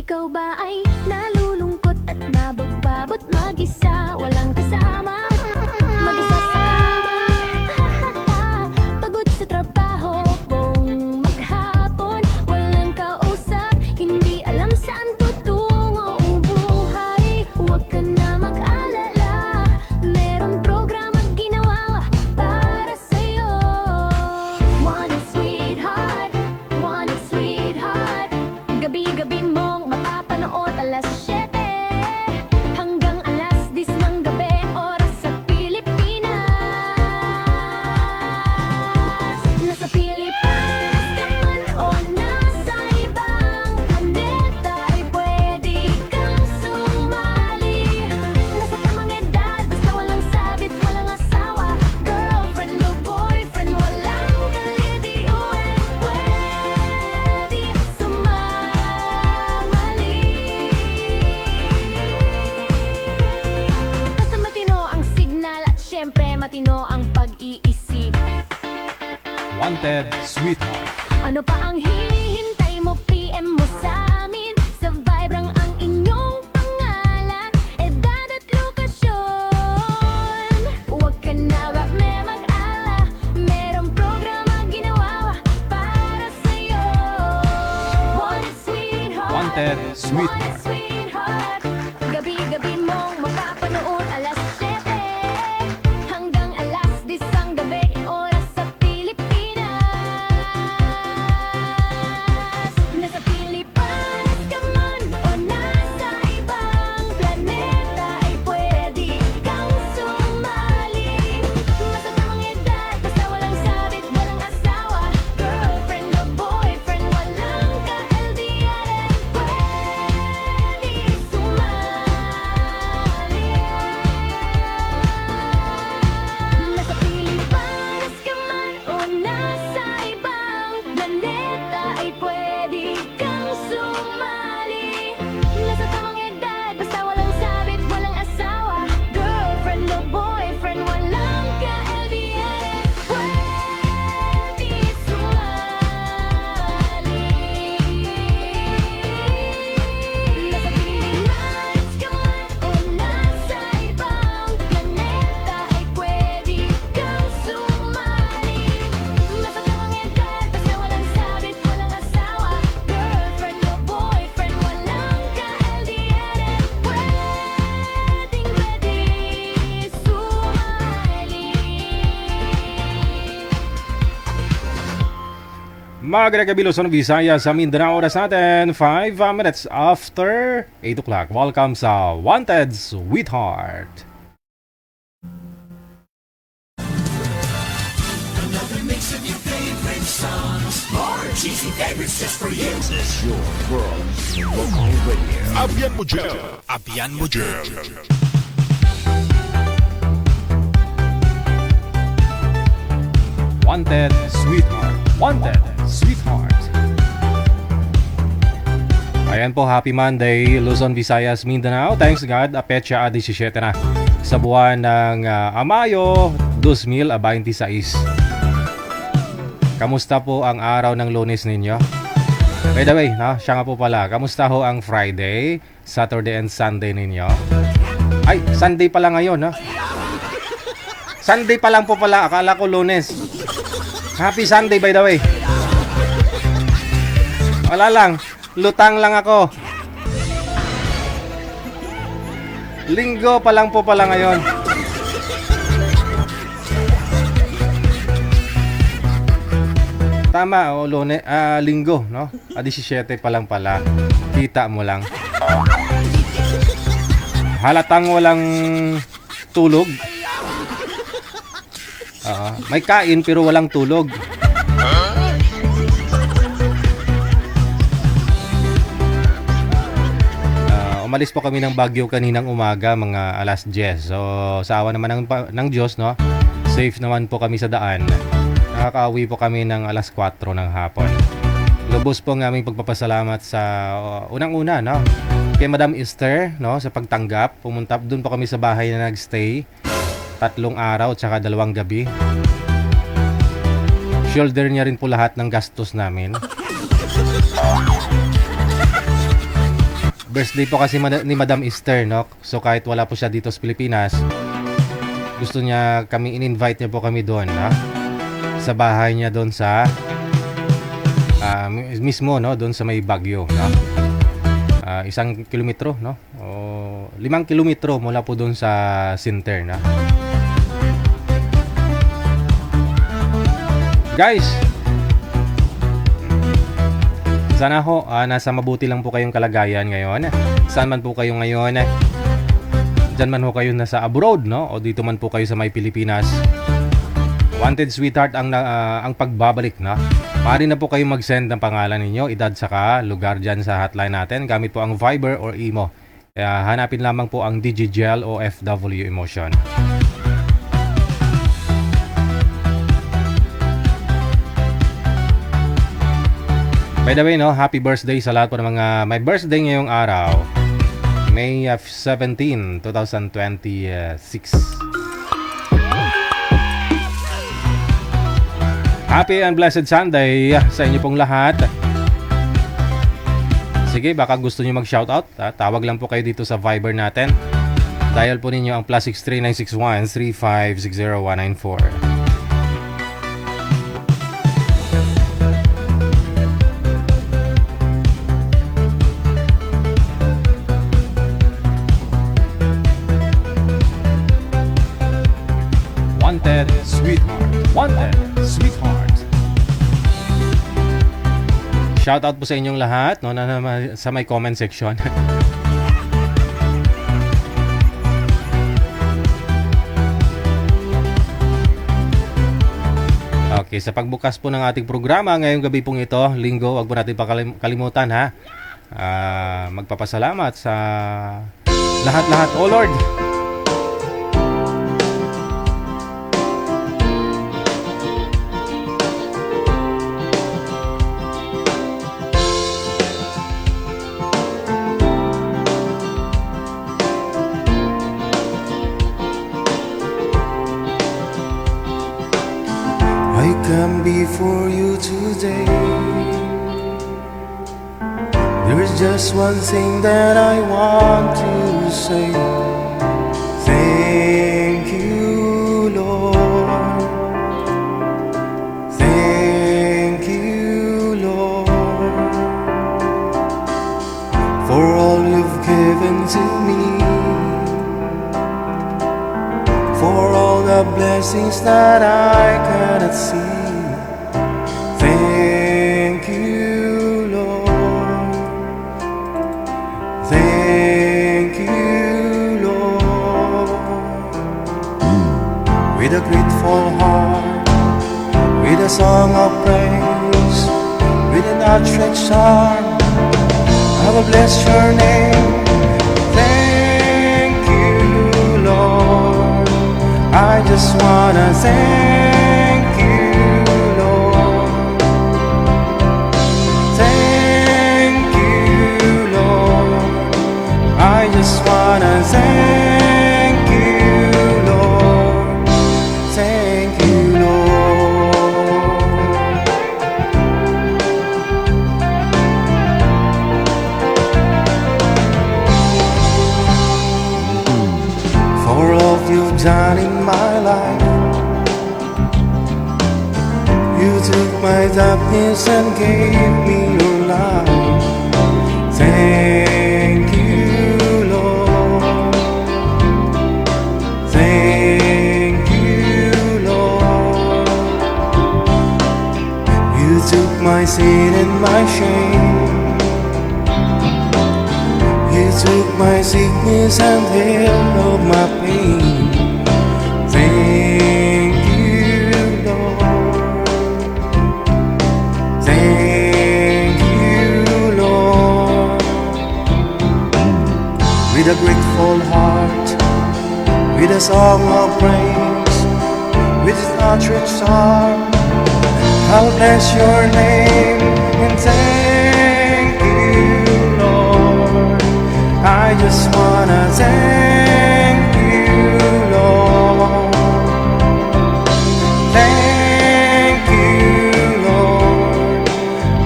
Ikaw ba ay nalulungkot at nabagbabot mag-isa? Walang kasama, mag-isa sa kama. Pagod sa trabaho, buong maghapon, walang kausap, hindi alam saan tutungo ang buhay. Huwag ka na mag-alala, merong programang ginawa para sa'yo. Want it, sweetheart, want it, sweetheart. Gabi-gabi mong mapapanood alas 7 hanggang alas 10 ng gabi, oras sa Pilipinas. Nasa Pilipinas ka man o nasa ibang planeta, ay pwede kang sumali. Nasa tamang edad, basta walang sabit, walang asawa, girlfriend o boyfriend, walang kalediuan, pwede sumali. Basta matino ang signal at syempre matino ang pag-iisip. Wanted, Sweetheart. Ano pa ang hinihintay mo? PM mo sa amin. Sa Vibrang ang inyong pangalan, edad at lokasyon. Huwag ka na mag-ala, merong programa ginawa para sa'yo. Want it, sweetheart, Wanted, want it, Sweetheart. sweetheart. Gabi-gabi mong mapapanood alas 7 hanggang alas 10 ang gabi, oras sa Pilipinas. Nasa Pilipinas ka man o nasa ibang planeta, ay pwede kang sumali. Basta tamang edad, basta walang sabit, walang asawa, girlfriend o boyfriend, walang ka-LDR, pwede sumali. Nasa Pilipinas ka man o nasa ibang planeta, ay pwede kang sumali. Nasa tamang edad, basta walang sabit, walang asawa, girlfriend o boyfriend, walang ka-LDR, pwede sumali. Nasa Pilipinas ka man o nasa ibang planeta, ay pwede kang sumali. Nasa tamang edad, basta walang sabit, walang asawa, girlfriend o boyfriend, walang ka-LDR, pwedeng sumali. Magandang gabi, Luzon, Visayas, sa Mindanao. Oras natin 5 minutes after 8 o'clock. Welcome sa Wanted, Sweetheart. Abian mo dyan. Abian mo dyan. Wanted, Sweetheart. Wanted, Sweetheart. Ayan po, happy Monday, Luzon, Visayas, Mindanao. Thanks God, Petsa 17 na sa buwan ng Mayo 2026. Kamusta po ang araw ng Lunes ninyo? By the way, no, siya nga po pala, kamusta ho ang Friday, Saturday and Sunday ninyo? Ay, Sunday pala ngayon, no? Sunday pa lang po pala, akala ko Lunes. Happy Sunday, by the way. Wala lang, lutang lang ako. Linggo pa lang po pala ngayon. Tama, o Lunes, linggo, no? 17 pa lang pala. Kita mo lang. Halatang walang tulog. May kain pero walang tulog. Umalis po kami ng Baguio kaninang umaga, mga alas 10. So, sa awa naman ng Diyos, no? Safe naman po kami sa daan. Nakakauwi po kami ng alas 4 ng hapon. Lubos po ng aming pagpapasalamat sa unang-una, no? Kay Madam Esther, no? Sa pagtanggap. Pumunta doon po kami sa bahay na nagstay. 3 araw at saka 2 gabi. Shoulder niya rin po lahat ng gastos namin. Birthday po kasi ni Madam Esther, no? So kahit wala po siya dito sa Pilipinas, gusto niya kami, in-invite niya po kami doon, ha? Sa bahay niya doon sa mismo, no? Doon sa may Baguio, no? 1 kilometro, no? O 5 kilometro mula po doon sa center, no? Guys, sana ho nasa mabuti lang po kayong kalagayan ngayon. Saan man po kayo ngayon, dyan man ho kayo nasa abroad, no? O dito man po kayo sa may Pilipinas. Wanted Sweetheart ang pagbabalik, na. Maaari na po kayo mag-send ng pangalan ninyo, edad saka lugar dyan sa hotline natin gamit po ang Viber or Imo. Kaya hanapin lamang po ang Digigel o FW Emotion. By the way, no, happy birthday sa lahat po ng mga may birthday ngayong araw. May 17, 2026. Happy and blessed Sunday sa inyo pong lahat. Sige, baka gusto niyo mag-shoutout. Tawag lang po kayo dito sa Viber natin. Dial po ninyo ang +63 961 3560 194. Wanted Sweetheart. Wanted Sweetheart. Shoutout po sa inyong lahat, no, sa may comment section. Okay, sa pagbukas po ng ating programa ngayong gabi pong ito, linggo, wag po natin kalimutan, ha. Magpapasalamat sa lahat-lahat. Oh Lord, I come before you today. There's just one thing that I want to say. Thank you, Lord. Thank you, Lord, for all you've given to me, for all the blessings that I cannot see. Thank you, Lord. Thank you, Lord. With a grateful heart, with a song of praise, with an outstretched arm, I will bless your name. Thank you, Lord. I just wanna thank you, Lord. Thank you, Lord. I just wanna thank you, Lord. Thank you, Lord. For all you've done in my life, you took my darkness and gave me your light. Thank you, Lord. Thank you, Lord. You took my sin and my shame. You took my sickness and healed all my pain. Thank you, Lord. Thank you, Lord. With a grateful heart, with a song of praise, with an outstretched arm, I'll bless your name and thank you, Lord. I just wanna thank you, Lord. Thank you, Lord.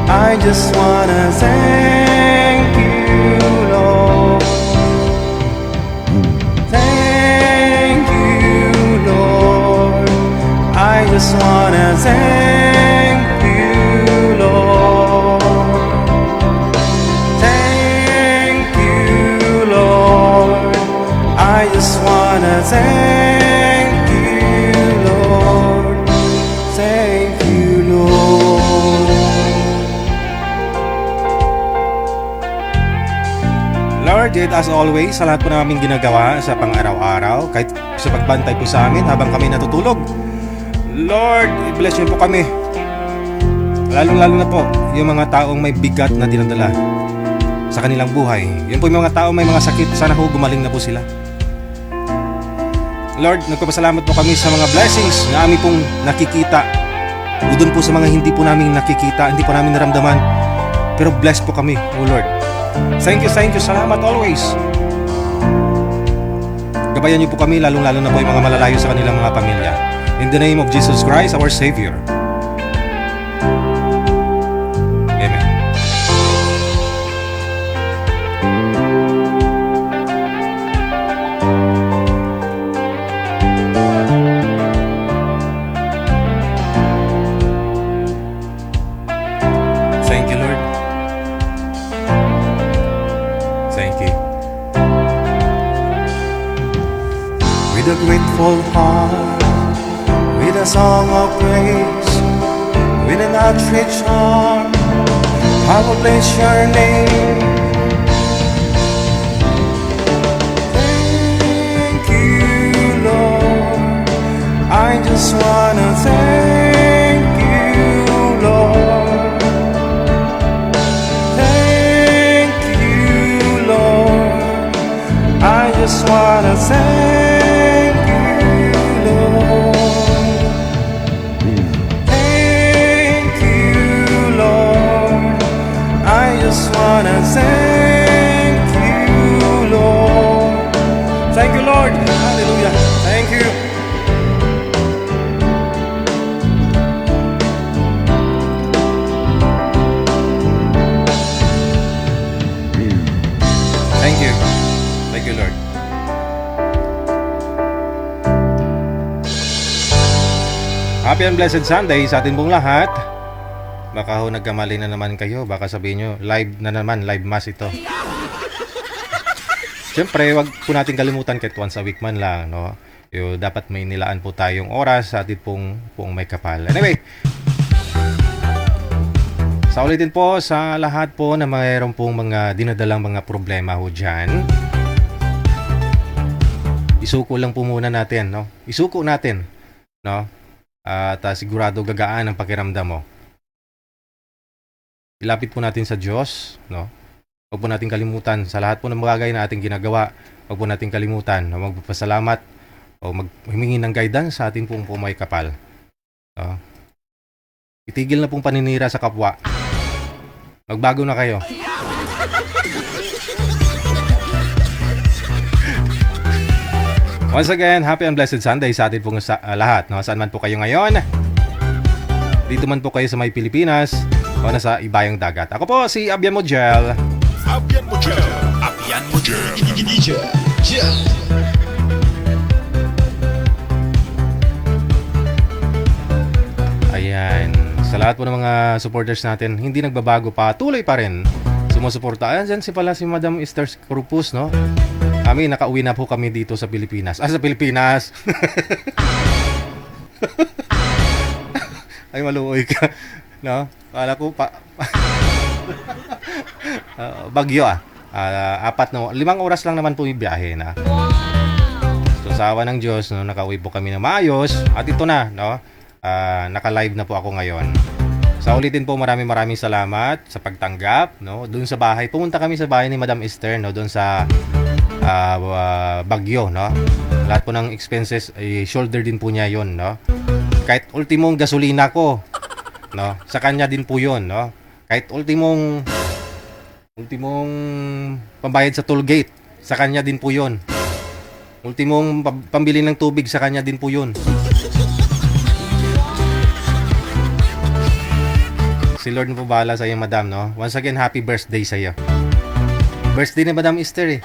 I just wanna thank you, Lord. just wanna thank you, Lord. Thank you, Lord. I just wanna thank you, Lord. Thank you, Lord. Lord, yet as always, sa lahat po naming ginagawa sa pang-araw-araw, kahit sa pagbantay po sa amin habang kami natutulog, Lord, i-bless niyo po kami. Lalo-lalo na po yung mga taong may bigat na dinadala sa kanilang buhay. Yun po yung mga taong may mga sakit, sana po gumaling na po sila. Lord, nagpapasalamat po kami sa mga blessings na amin pong nakikita. O dun po sa mga hindi po namin nakikita, hindi po namin naramdaman. Pero bless po kami, O Lord. Thank you, salamat always. Gabayan niyo po kami, lalong-lalo na po yung mga malalayo sa kanilang mga pamilya. In the name of Jesus Christ, our Savior. Amen. Thank you, Lord. Thank you. With a grateful heart, with a song of praise, with an outstretched arm, I will bless your name. Thank you, Lord. I just wanna thank you, Lord. Thank you, Lord. I just wanna thank you, Lord. Thank you, Lord. I just wanna thank you, Lord. Thank you, Lord. Hallelujah. Thank you. Thank you. Thank you, Lord. Happy and blessed Sunday sa atin pong lahat. Baka ho nagkamali na naman kayo. Baka sabihin nyo, live na naman, live mass ito. Siyempre, wag po natin kalimutan kahit once a week man lang, no? Dapat may nilaan po tayong oras sa atin pong may kapal. Anyway, sa ulitin po sa lahat po na mayroon pong mga dinadalang mga problema ho dyan, isuko lang po muna natin, no? Isuko natin, no? At sigurado gagaan ang pakiramdam mo. Ilapit po natin sa Diyos, no? Huwag po natin kalimutan sa lahat po ng bagay na ating ginagawa. Huwag po natin kalimutan na magpapasalamat o humingi ng guidance sa ating pong may kapal. No? Itigil na pong paninira sa kapwa. Magbago na kayo. Once again, happy and blessed Sunday sa atin pong lahat. No? Saan man po kayo ngayon? Dito man po kayo sa may Pilipinas o nasa ibayang dagat. Ako po si Abian Mojel. Abian Mojel. Abian Mojel. Ayan. Sa lahat po ng mga supporters natin, hindi nagbabago pa. Tuloy pa rin sumusuporta. Ayan, dyan si Madam Esther Corpus, no? Kami, nakauwi na po kami dito sa Pilipinas. Sa Pilipinas! Ay, maluoy ka. No? Kala ko pa... Bagyo 5 oras lang naman po yung biyahe na. So sa awa ng Diyos, no, nakauwi po kami na maayos. At ito na, no? Naka-live na po ako ngayon. Sa ulitin po, maraming salamat sa pagtanggap, no? Doon sa bahay, pumunta kami sa bahay ni Madam Esther, no? Doon sa Bagyo, no? Lahat po ng expenses ay shoulder din po niya 'yon, no? Kahit ultimong gasolina ko, no? Sa kanya din po 'yon, no? Kahit ultimong pambayad sa toll gate, sa kanya din po 'yon. Ultimong pambili ng tubig, sa kanya din po 'yon. Si Lord na po bahala sa iyo, Madam, no? Once again, happy birthday sa iyo. Birthday ni Madam Esther, eh.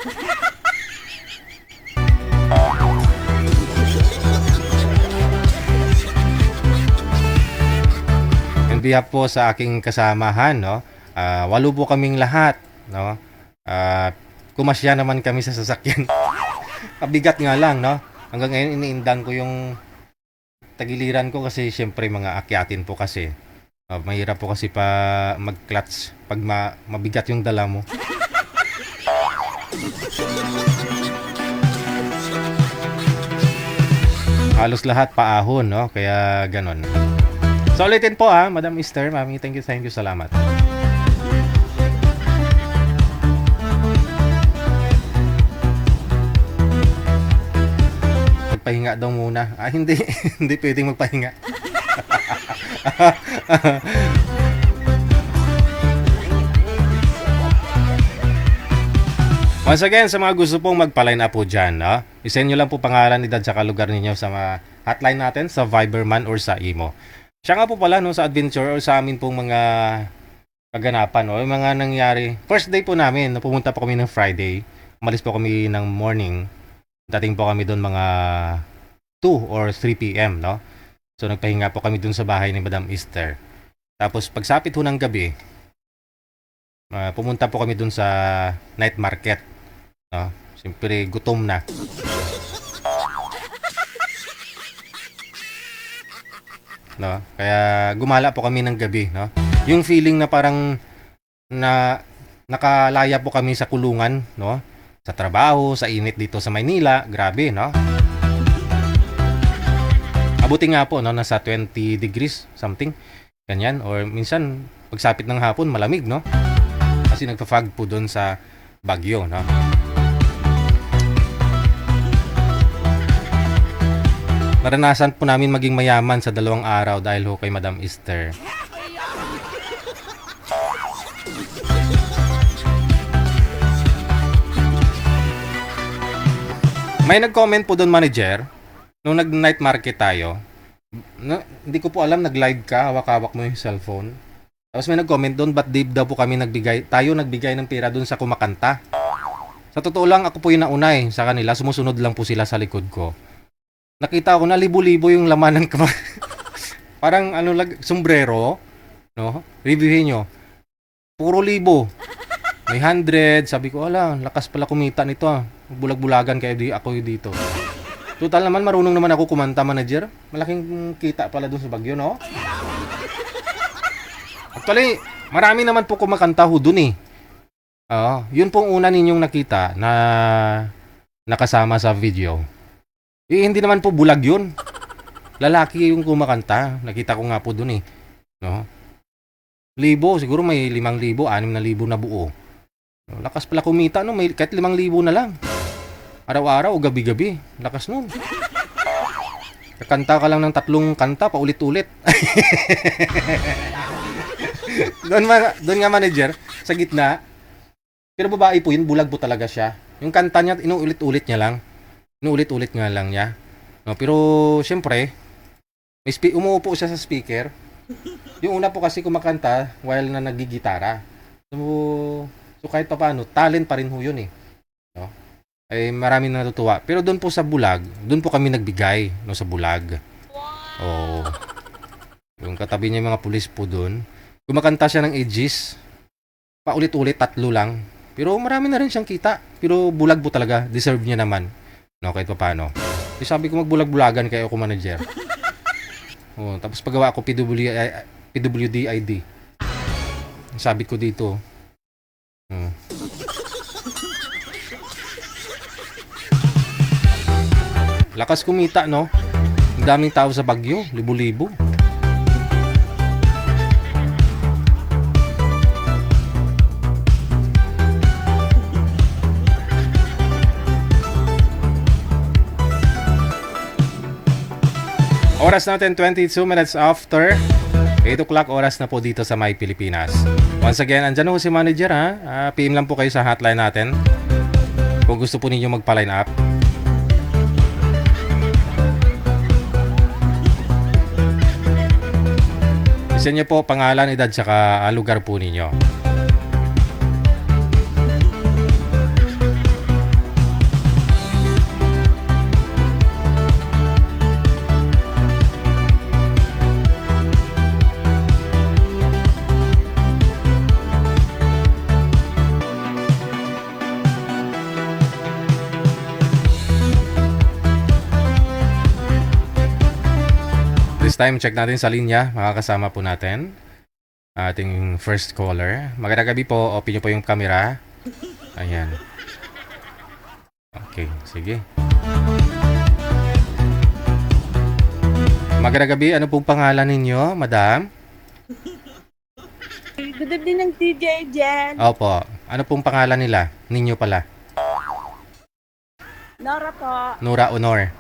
On behalf po sa aking kasamahan, no? 8 po kaming lahat, no? Kumasya naman kami sa sasakyan. Kabigat nga lang, no? Hanggang ngayon iniindang ko yung tagiliran ko kasi syempre mga akyatin po kasi. Mahirap po kasi pa mag-clutch pag mabigat yung dala mo. Halos lahat paahon, no? Kaya ganon. So ulitin po Madam Esther, Mami, thank you, salamat. Magpahinga daw muna. Hindi, hindi pwedeng magpahinga. Once again, sa mga gusto pong magpa-line up po dyan, no? I-send nyo lang po pangalan, edad, saka lugar ninyo sa mga hotline natin, sa Viberman or sa Imo. Siya nga po pala, no, sa adventure or sa amin pong mga kaganapan, no? Yung mga nangyari. First day po namin, pumunta po kami ng Friday. Umalis po kami ng morning. Dating po kami doon mga 2 or 3 p.m., no? So nagpahinga po kami doon sa bahay ni Madam Esther. Tapos pagsapit ho ng gabi, pumunta po kami doon sa night market. No? Siyempre, gutom na. No? Kaya gumala po kami ng gabi. No? Yung feeling na parang nakalaya po kami sa kulungan. No? Sa trabaho, sa init dito sa Maynila. Grabe, no? Abuti nga po, no? Nasa 20 degrees something. Ganyan. Or minsan, pagsapit ng hapon, malamig, no? Kasi nagpa-fog po doon sa Baguio, no? Naranasan po namin maging mayaman sa 2 araw dahil ho kay Madam Esther. May nag-comment po doon, manager, nung nag-night market tayo. Hindi ko po alam, nag-live ka, hawak-hawak mo yung cellphone. Tapos may nag-comment doon, ba't daw po kami tayo nagbigay ng pera doon sa kumakanta. Sa totoo lang, ako po yung nauna sa kanila, sumusunod lang po sila sa likod ko. Nakita ko na libo-libo yung laman ng parang sombrero, no? Reviewin nyo. Puro libo. May 100, sabi ko, lakas pala kumita nito Bulag-bulagan kaya ako dito. Total naman, marunong naman ako kumanta, manager. Malaking kita pala doon sa Baguio, no? Actually, marami naman po kumakanta ho doon yun pong una ninyong nakita na nakasama sa video. Hindi naman po bulag yun. Lalaki yung kumakanta. Nakita ko nga po doon no? Libo, siguro may 5,000, 6,000 na buo. Lakas pala kumita, no? May kahit 5,000 na lang. Araw-araw o gabi-gabi. Lakas nun. Kakanta ka lang ng 3 kanta, paulit-ulit. Doon nga, manager, sa gitna. Pero babae po yun, bulag po talaga siya. Yung kanta niya, inuulit-ulit niya lang. Inuulit-ulit nga lang niya. No, pero, syempre, umuupo siya sa speaker. Yung una po kasi kumakanta while na nagigitara. So kahit pa paano, talent pa rin ho yun No? Ay maraming natutuwa. Pero doon po sa bulag, doon po kami nagbigay no, sa bulag. Oh. Yung katabi niya yung mga pulis po doon. Kumakanta siya ng Aegis. Paulit-ulit, 3 lang. Pero marami na rin siyang kita. Pero bulag po talaga. Deserve niya naman. No, kahit pa paano. So, sabi ko magbulag-bulagan kayo ako, manager. Tapos paggawa ako PWD-ID. Sabi ko dito. Lakas kumita, no? Ang daming tao sa Baguio, libo-libo. Oras natin 22 minutes after 8 o'clock, oras na po dito sa My Pilipinas. Once again, andyan ho si manager PM lang po kayo sa hotline natin kung gusto po ninyo magpa-line up. Isa niyo po pangalan, edad, saka lugar po ninyo. time, check natin sa linya. Makakasama po natin ating first caller. Magandang gabi po. Open nyo po yung camera. Ayan. Okay, sige. Magandang gabi. Ano pong pangalan ninyo, madam? Good evening ng TJ Jen. Opo. Ano pong pangalan nila? Ninyo pala. Nora po. Nora Honor.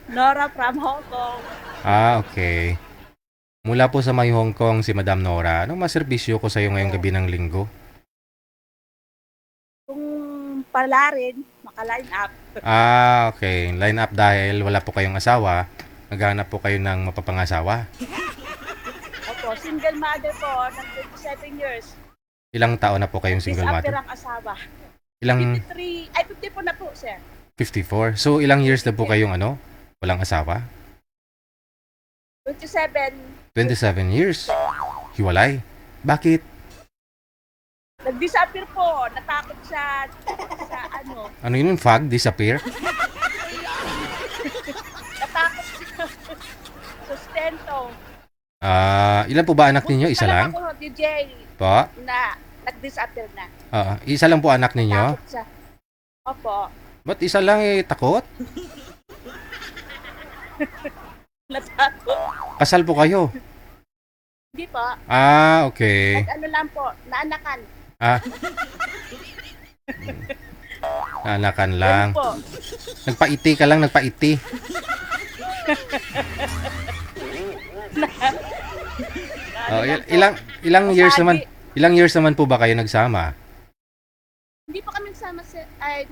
Nora from Hong Kong. Ah, okay. Mula po sa may Hong Kong si Madam Nora. Anong maserbisyo ko sa iyo ngayong gabi ng linggo? Kung pala rin, maka-line up. Ah, okay. Line up dahil wala po kayong asawa. Naghahanap po kayo ng mapapangasawa. Opo, single mother po ng 27 years. Ilang taon na po kayong single Disappear mother? ang asawa. Ilang 53, ay 54 na po, sir. 54. So, ilang years na po kayong walang asawa? 27. 27 years. Hiwalay. Bakit? Nag-disappear po. Natakot sa Ano yun? Fog? Disappear? natakot sa sustento. Ilan po ba anak ninyo? Isa lang? Ako, DJ, Po? na nag-disappear na. Isa lang po anak ninyo? Natakot sa... Opo. Ba't isa lang takot? Natakot. Kasal po kayo? Hindi po. Ah, okay. Ano lang po, naanakan. Ah. Anakan lang. Yun po. Nagpaiti ka lang, nagpaiti. Ilang years naman? Ilang years naman po ba kayo nagsama? Hindi po kami sama sa... Ay,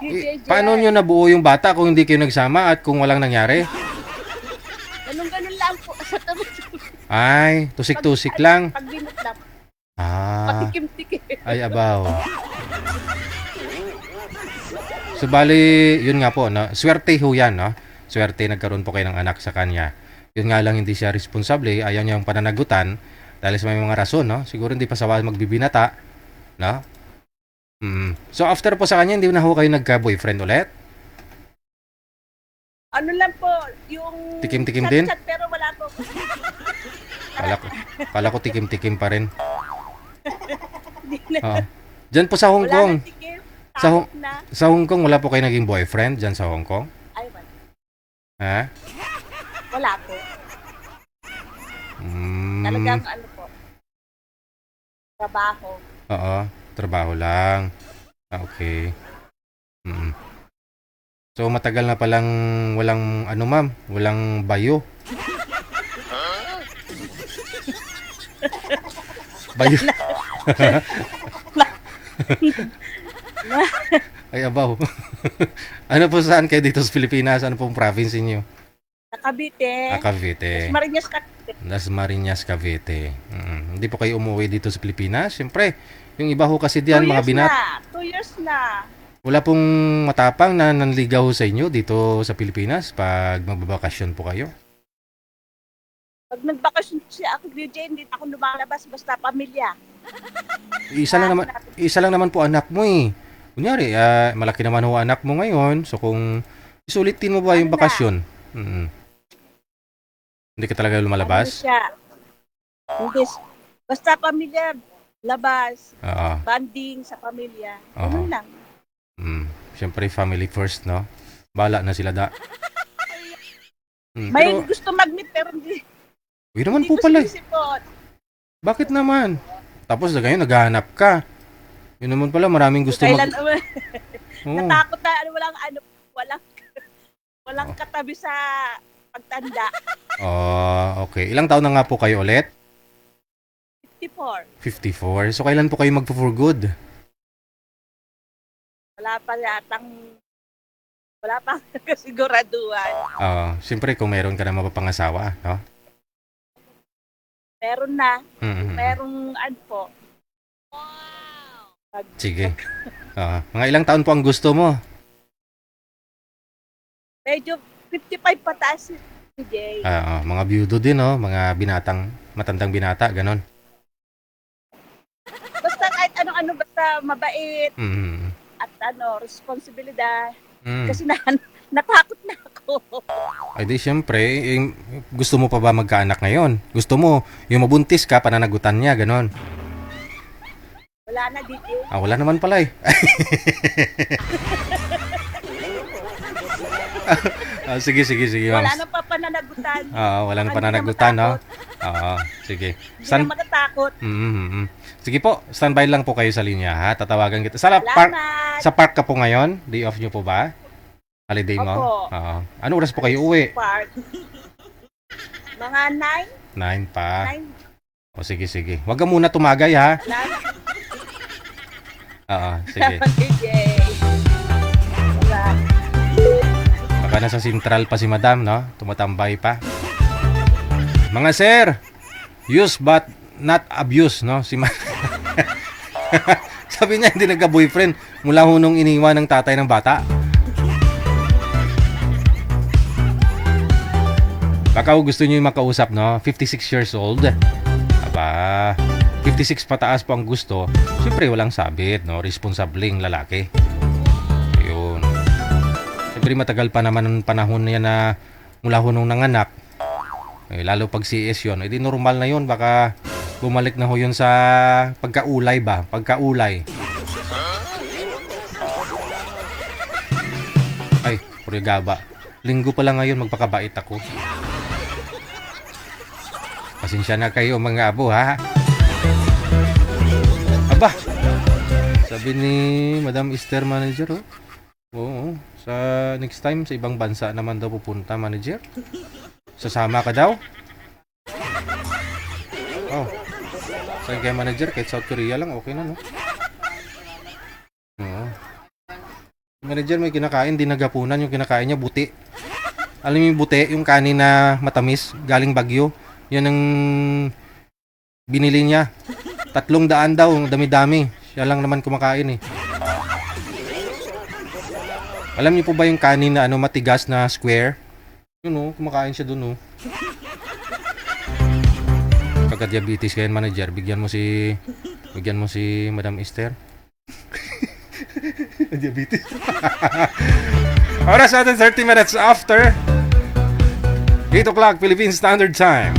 DJ Jen. Paano nyo nabuo yung bata kung hindi kayo nagsama at kung walang nangyari? Ganun-ganun lang po. Ay, tusik-tusik lang. Pag binot lang. Ah, Patikim-tikim. ay abaw. So bali, yun nga po, no? Swerte ho yan, no? Swerte nagkaroon po kayo ng anak sa kanya. Yun nga lang hindi siya responsable, ayaw niya yung pananagutan dahil sa may mga rason, no? Siguro hindi pa sawa magbibinata, no? So after po sa kanya, hindi na ho kayo nagka-boyfriend ulit? Ano lang po, yung... Tikim-tikim din? chat-chat, pero wala po. Kala ko tikim-tikim pa rin. Hindi na. Oo. Diyan po sa Hong Wala Kong. na tikim. Sa Takot na. Sa Hong Kong, wala po kayo naging boyfriend dyan sa Hong Kong? Ay, wala. Ha? Wala po. Talagang ano po. Trabaho. Oo, trabaho lang. Ah, okay. So matagal na palang walang ma'am, walang bayo. Bayo. Ay abaw. Ano po saan kayo dito sa Pilipinas? Ano pong province niyo? Sa Cavite. Cavite. Marinas Cavite. Las Marinas, Cavite. Hindi po kayo umuwi dito sa Pilipinas? Siyempre, yung iba ho kasi diyan mga binat. 2 years na. Wala pong matapang na nanligaw sa inyo dito sa Pilipinas pag magbabakasyon po kayo? Pag nagbakasyon siya ako, DJ, hindi ako lumalabas basta pamilya. Isa lang naman po anak mo eh. Kunyari, malaki naman ho anak mo ngayon. So kung isulitin mo ba yung Ano na? bakasyon? Hindi ka talaga lumalabas? Ano siya? Hindi. Basta pamilya, labas, Oo. banding sa pamilya. Oo. Ganun lang. Siyempre, family first, no? Bala na sila da. May Pero, gusto mag-meet pero hindi. yun naman Hindi po pala. gusto isipot. Bakit naman? Tapos na ngayon, naghahanap ka. Yun naman pala, maraming gusto Kailan, Oo. natakot na, walang katabi sa pagtanda. Okay. Ilang taon na nga po kayo ulit? 54. 54. So, kailan po kayo magpo-for good? Wala pa kasiguraduhan. Siyempre, kung meron ka na mapapangasawa, no? Meron na. Mm-hmm. Merong ano po. Sige. Mga ilang taon po ang gusto mo? Medyo 55 pataas si DJ. Mga byudo din, no? Mga matandang binata, ganon. Basta kahit ano-ano, basta mabait Mm-hmm. at responsibilidad. Mm. Kasi Natakot na ako. Ay di syempre, gusto mo pa ba magkaanak ngayon? Gusto mo, yung mabuntis ka, pananagutan niya, ganon. Wala na, DJ. Wala naman pala eh. Sige, ma'am. Wala na pa pananagutan. Wala na Baka pananagutan, hindi na no? matakot. Oo, sige. Hindi na matatakot. Sige po, standby lang po kayo sa linya, ha? Tatawagan kita. Salamat. Sa park ka po ngayon? Day off nyo po ba? Holiday mo? Opo. Oo. Ano oras po kayo uwi? Park. Mga 9 pa. 9. O sige. Huwag ka muna tumagay, ha? Wala na. Oo, sige. DJ. Wala. Baka nasa Central pa si Madam, no? Tumatambay pa. Mga sir, use but not abuse, no? Sabi niya hindi nagka-boyfriend mula hunong iniwan ng tatay ng bata. Baka gusto niyo yung makausap, no? 56 years old. Aba, 56 pataas po ang gusto. Siyempre walang sabit, no? Responsableng lalaki. Ayun. Siyempre matagal pa naman ang panahon niya na mula hunong nanganak. Lalo pag CS yun, edi normal na yun. Baka bumalik na ho yun sa pagkaulay ba? Pagkaulay. Ay, purigaba. Linggo pa lang ngayon, magpakabait ako. Pasensya na kayo mga abo, ha? Aba! Sabi ni Madam Esther Manager, oh. Oo, sa next time, sa ibang bansa naman daw pupunta, Manager. Sasama ka daw? Oh. Saan kaya manager? Kahit South Korea lang, okay na, no? Oo. Manager, may kinakain, dinagapunan. Yung kinakain niya, buti. Alam mo yung buti, yung kanin na matamis, galing Bagyo. Yan ang binili niya. 300 daw, dami-dami. Siya lang naman kumakain, eh. Alam niyo po ba yung kanin na matigas na square? Yun, oh, kumakain siya dun, oh. Pagka-diabetes kayo, manager, bigyan mo si Madam Esther. Diabetes. Oras natin 30 minutes after 8 o'clock Philippine Standard Time.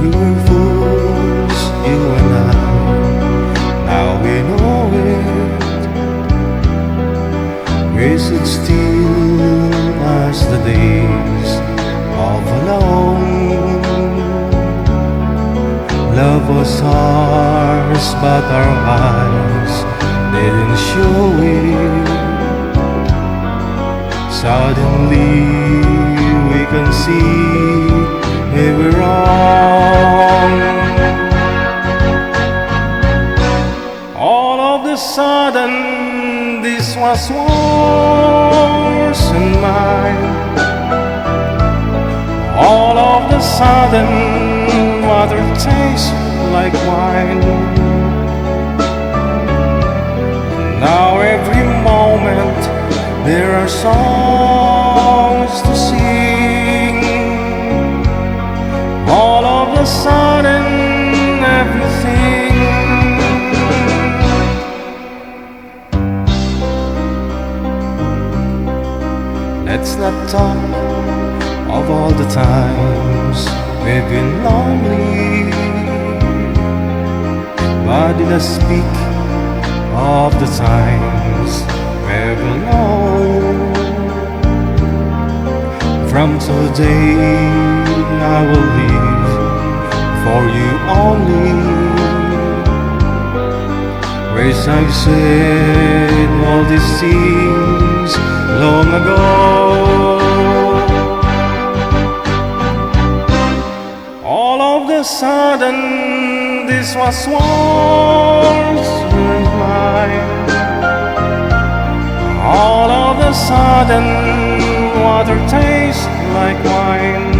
We were fools, you and I. Now we know it. Wasted still as the days of alone. Love was ours, but our eyes didn't show it. Suddenly we can see we were wrong. All of a sudden, this was yours and mine. All of a sudden, water tastes like wine. Now every moment there are songs to sing. All of a sudden everything. Let's not talk of all the times we've been lonely, but let us speak of the times we're alone. From today I will live for you only. Whereas I've said all these things long ago. All of a sudden this was yours and mine. All of a sudden water tastes like wine.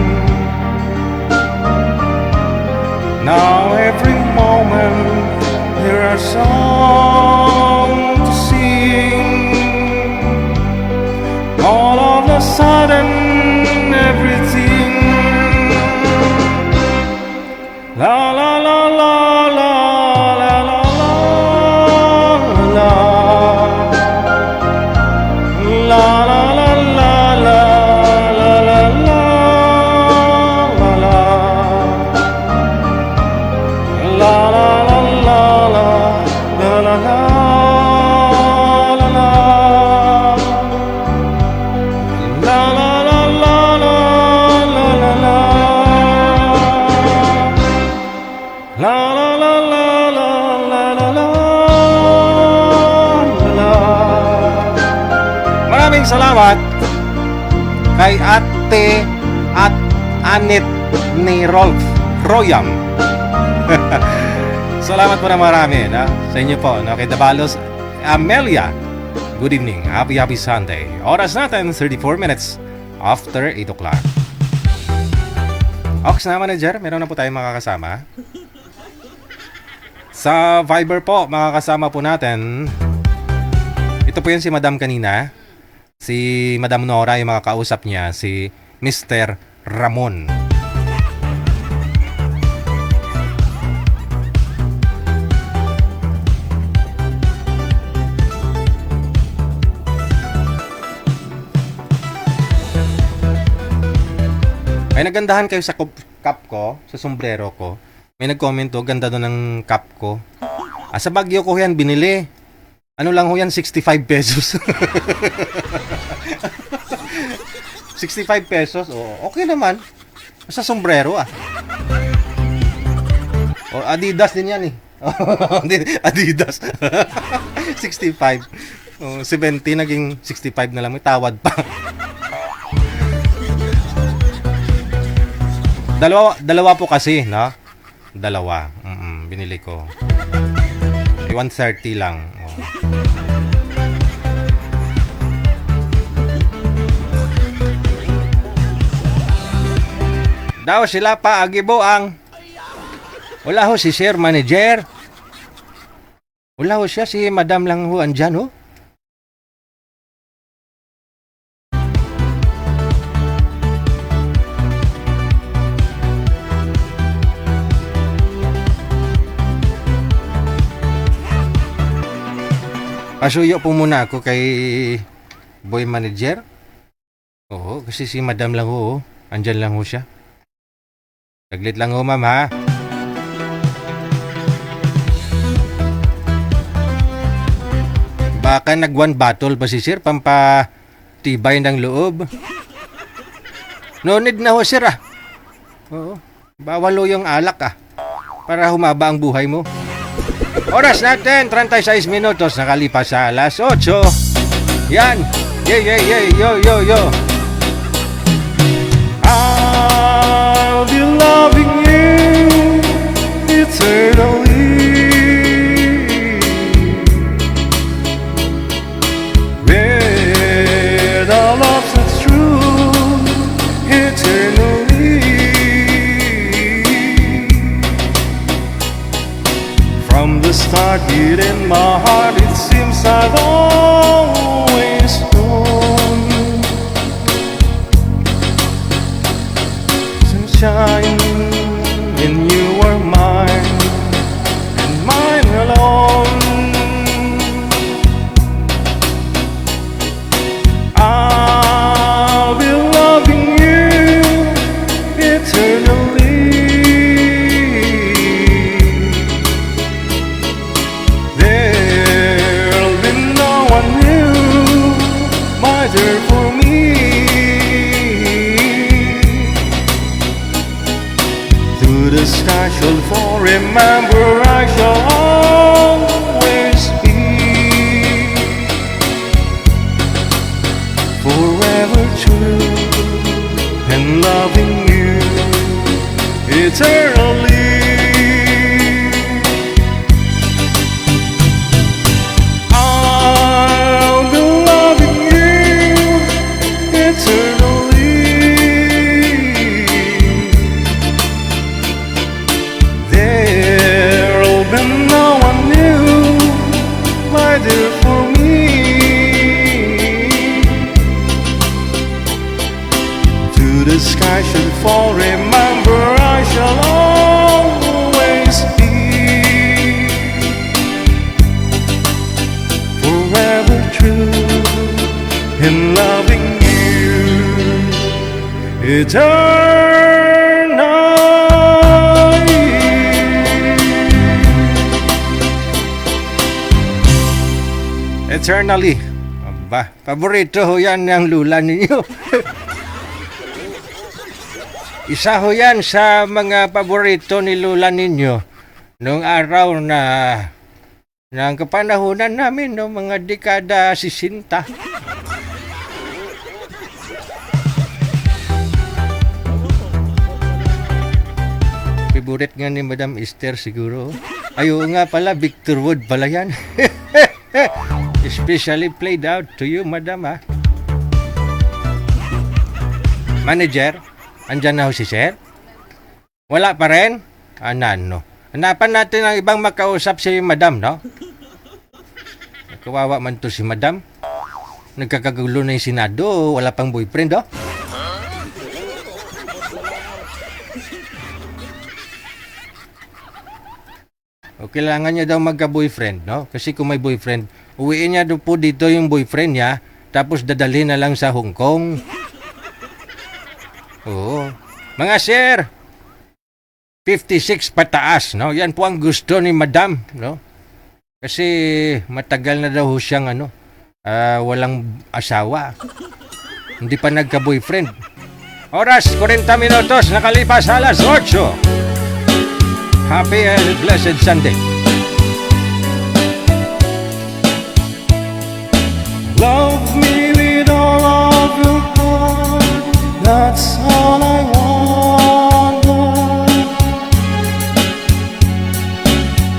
Maraming salamat kay Ate at Anet ni Rolf Royam. Salamat po na marami na sa inyo po, no? Kay Dabalos Amelia. Good evening. Happy Sunday. Oras natin 34 minutes after 8 o'clock. Ox na manager, meron na po tayong makakasama. Sa Viber po, makakasama po natin. Ito po yun si Madam kanina. Si Madam Nora, yung makakausap niya, si Mr. Ramon. Ay nagandahan kayo sa cup ko, sa sombrero ko. May nag-comment to, ganda doon ng cup ko. Sa Baguio ko yan binili. Ano lang ho yan, 65 pesos. 65 pesos, okay naman. Sa sombrero Adidas din yan Adidas. 65. 70 naging 65 na lang, may tawad pa. Dalawa po kasi, no? Dalawa. Binili ko. 130 lang. Daw sila pa agibo ang wala ho si Sir Manager. Wala ho siya, si Madam lang ho andyan ho. Pasuyo po muna ako kay Boy Manager. Oo, kasi si Madam lang ho. Andyan lang ho siya. Saglit lang ho, ma'am, ha? Baka nag-one battle pa si Sir, pampatibay ng loob. No need na ho, Sir, Oo, bawal ho yung alak, para humaba ang buhay mo. Oras natin, 36 minutos, nakalipas sa alas 8. Yan. Yo. I'll be loving you eternally. With our love that's true eternally. From the start, in my heart, it seems I've always known. Sunshine, and you are mine, and mine alone. I'll be loving you eternally. There'll be no one new, my dear, for me. Through the sky shall fall, remember I shall always be forever true and loving you eternally. I'll be loving you eternally. There'll be no one new, my dear, for me. To the sky should fall, remember I shall always be forever true in loving you Eternally. Aba, paborito ho yan ng lula ninyo. Isa ho yan sa mga paborito ni lula ninyo noong araw na ng kapanahunan namin, no, mga dekada 60. favorite nga ni Madam Esther siguro. Ayo nga pala, Victor Wood pala yan. Especially played out to you, Madam, ha? Manager, andyan na ho si Sir? Wala pa rin? Ano? Hanapan natin ang ibang makausap si Madam, no? Kawawa man to si Madam. Nagkakagulo na yung Senado, wala pang boyfriend, oh. O kailangan niya daw magka-boyfriend, no? Kasi kung may boyfriend, uwiin niya daw po dito yung boyfriend niya, tapos dadalhin na lang sa Hong Kong. Oo. Mga sir, 56 pataas, no? Yan po ang gusto ni Madam, no? Kasi matagal na daw siyang walang asawa. Hindi pa nagka-boyfriend. Oras, 40 minutos, nakalipas alas 8. Happy and blessed Sunday. Love me with all of your heart, that's all I want.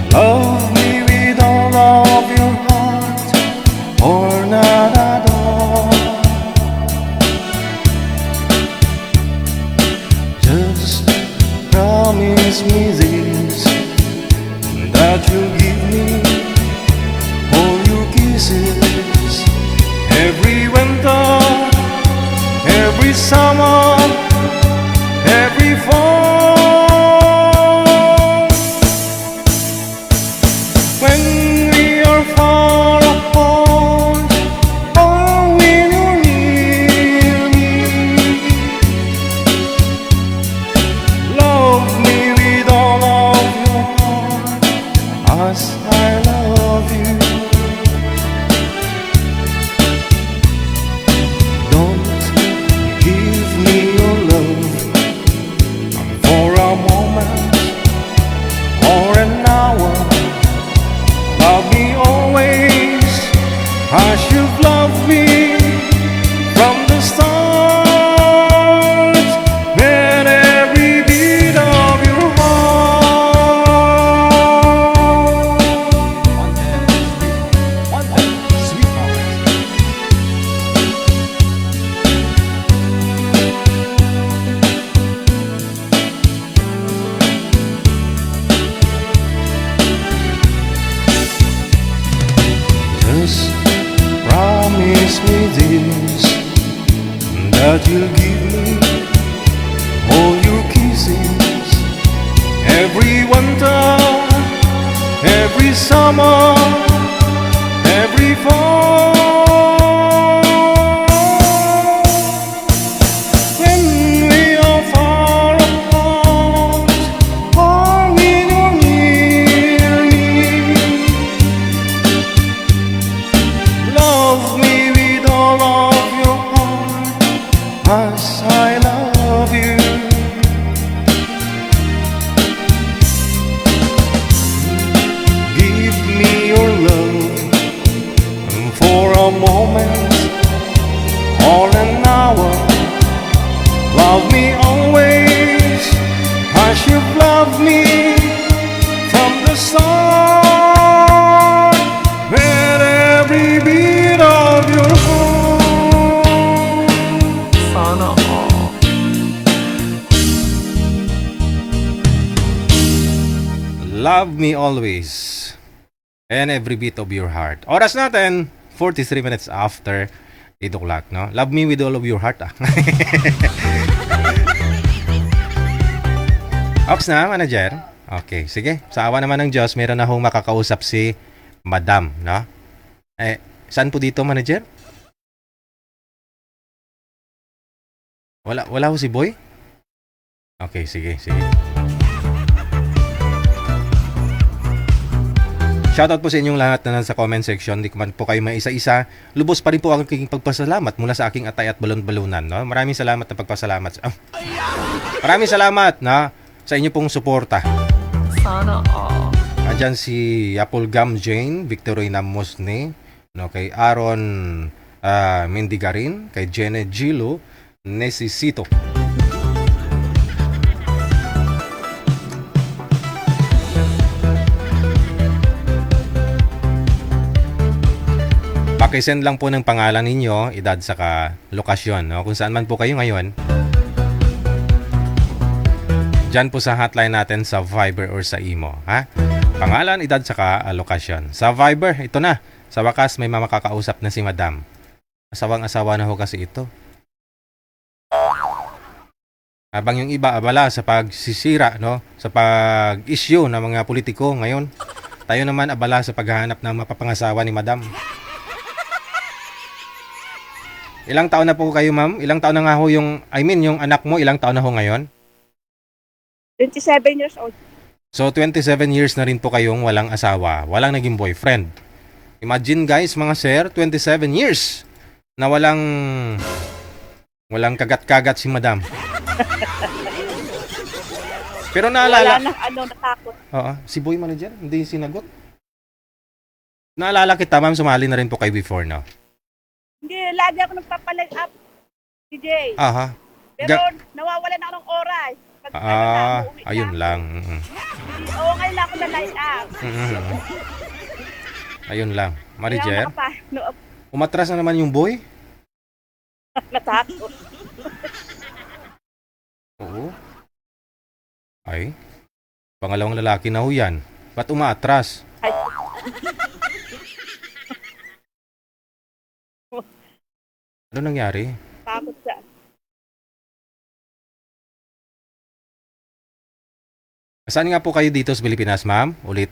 Love me with all of your heart, or not at all. Just promise me this, that you'll give me all your kisses, every winter, every summer, every fall. When we are far apart, or when you're near me, love me with all of your heart, as I love you. Don't give me your love for a moment or an hour. Love me always as you've loved me from the start, with every beat of your heart. Sweet moment. Just promise me this, that you'll give me all your kisses, every winter, every summer, every fall. When we are far apart, or when you're near me, love me with all of your heart, as I love you. Give me your love for a moment or an hour. Love me always as you've loved me from the start, with every beat of your heart. Sana all. Love me always. And every beat of your heart. Oras natin, 43 minutes after 8 o'clock, no? Love me with all of your heart, ah. Ox na, manager? Okay, sige. Sa awa naman ng Diyos, meron na akong makakausap si Madam, no? Saan po dito, manager? Wala ho si Boy? Okay, sige. Shoutout po sa inyong lahat na nasa comment section. Hindi ko man po kayo may isa-isa. Lubos pa rin po ang aking pagpasalamat mula sa aking atay at balon-balunan. No? Maraming salamat na pagpasalamat. Maraming salamat na sa inyo pong suporta. Sana all. Andyan si Apple Gum Jane, Victorina Mosne, no, kay Aaron Mendigarin, kay Jenny Gilo, Pakisend lang po ng pangalan ninyo, edad saka lokasyon, no? Kung saan man po kayo ngayon. Diyan po sa hotline natin sa Viber or sa Imo, ha? Pangalan, edad saka lokasyon. Sa Viber, ito na. Sa wakas may makakausap na si Madam. Asawang-asawa na ho kasi ito. Habang yung iba abala sa pagsisira, no? Sa pag-issue ng mga politiko ngayon, tayo naman abala sa paghahanap ng mapapangasawa ni Madam. Ilang taon na po kayo, ma'am? Ilang taon na nga ho yung yung anak mo, ilang taon na ho ngayon? 27 years old. So 27 years na rin po kayong walang asawa, walang naging boyfriend. Imagine guys, mga sir, 27 years na walang kagat-kagat si Madam. Pero naalala, Wala na natakot. oo, si boy manager, hindi sinagot. Naalala kita, ma'am, sumali na rin po kayo before, no? Hindi, lagi ako nagpapalag up, DJ. Aha. Pero nawawalan ako ng oras. Pag uuwi na. Ayun lang. Oo, ngayon lang ako na line up. Ayun lang. Marijer, No, umatras na naman yung boy? natakot. Oo. Ay, pangalawang lalaki na ho yan. Ba't umaatras? Ay, Ano nangyari? takot siya. Saan nga po kayo dito sa Pilipinas, ma'am? Ulit?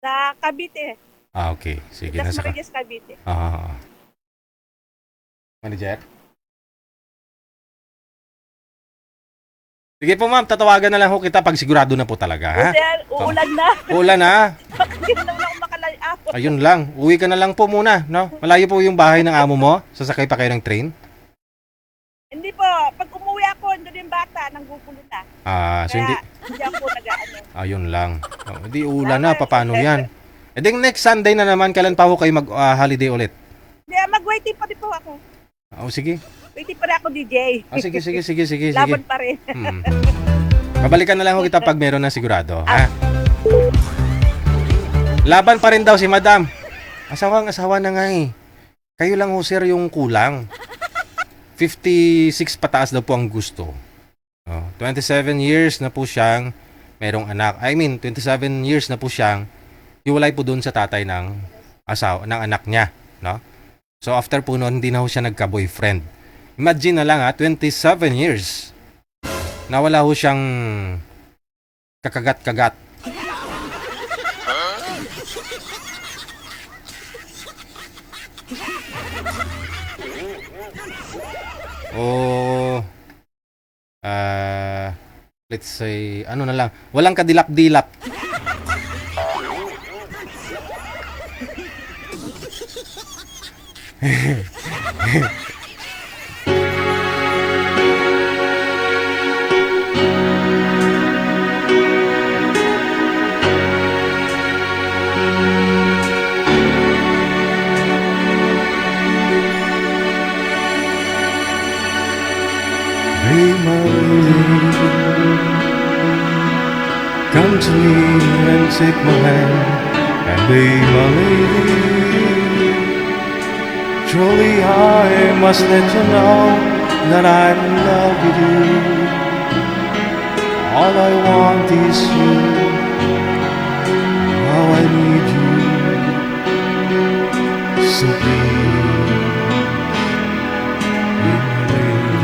Sa Cavite. Okay. Sige, Las nasa ka. Marias, Cavite. Manager? Sige po, ma'am. Tatawagan na lang ho kita pag sigurado na po talaga, ha? Sir, uulan na. Ulan, ha? Hindi na ako makalay up. Ayun lang. Uwi ka na lang po muna, no? Malayo po yung bahay ng amo mo. Sasakay pa kayo ng train. Hindi po. Pag umuwi ako, doon yung bata, nanggugulo na. So hindi... Hindi ako nag-ano. Ayun lang. Hindi ulan na. Paano yan? E ding next Sunday na naman, kailan pa ho kayo mag-holiday ulit? Hindi, mag-waiting pa din po ako. Sige. Waiting pa rin ako, DJ. Sige. Laban pa rin. Babalikan na lang ho kita pag meron na sigurado, ha? Laban pa rin daw si Madam. Asawa na nga eh. Kayo lang ho, sir, yung kulang. 56 pataas daw po ang gusto. 27 years na po siyang merong anak. 27 years na po siyang hiwalay po doon sa tatay ng anak niya, no? So after po noon, hindi na ho siya nagka-boyfriend. Imagine na lang 27 years na wala ho siyang kakagat-kagat. Let's say, ano na lang, walang kadilap-dilap. Hey, my lady, come to me and take my hand and be my lady. Truly, I must let you know that I'm in love with you. All I want is you. How I need you. So please, be my lady.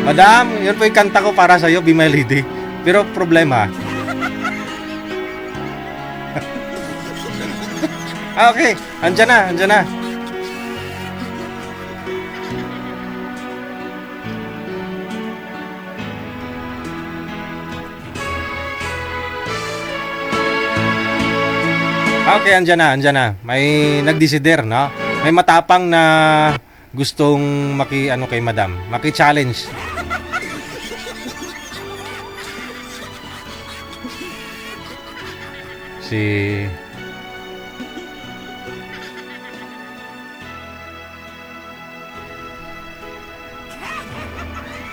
Madam, yun po yung kanta ko para sa'yo, Be My Lady. Pero problema. Okay, andyan na. Okay, andyan na. May nagdesider, no? May matapang na gustong kay Madam. Maki-challenge.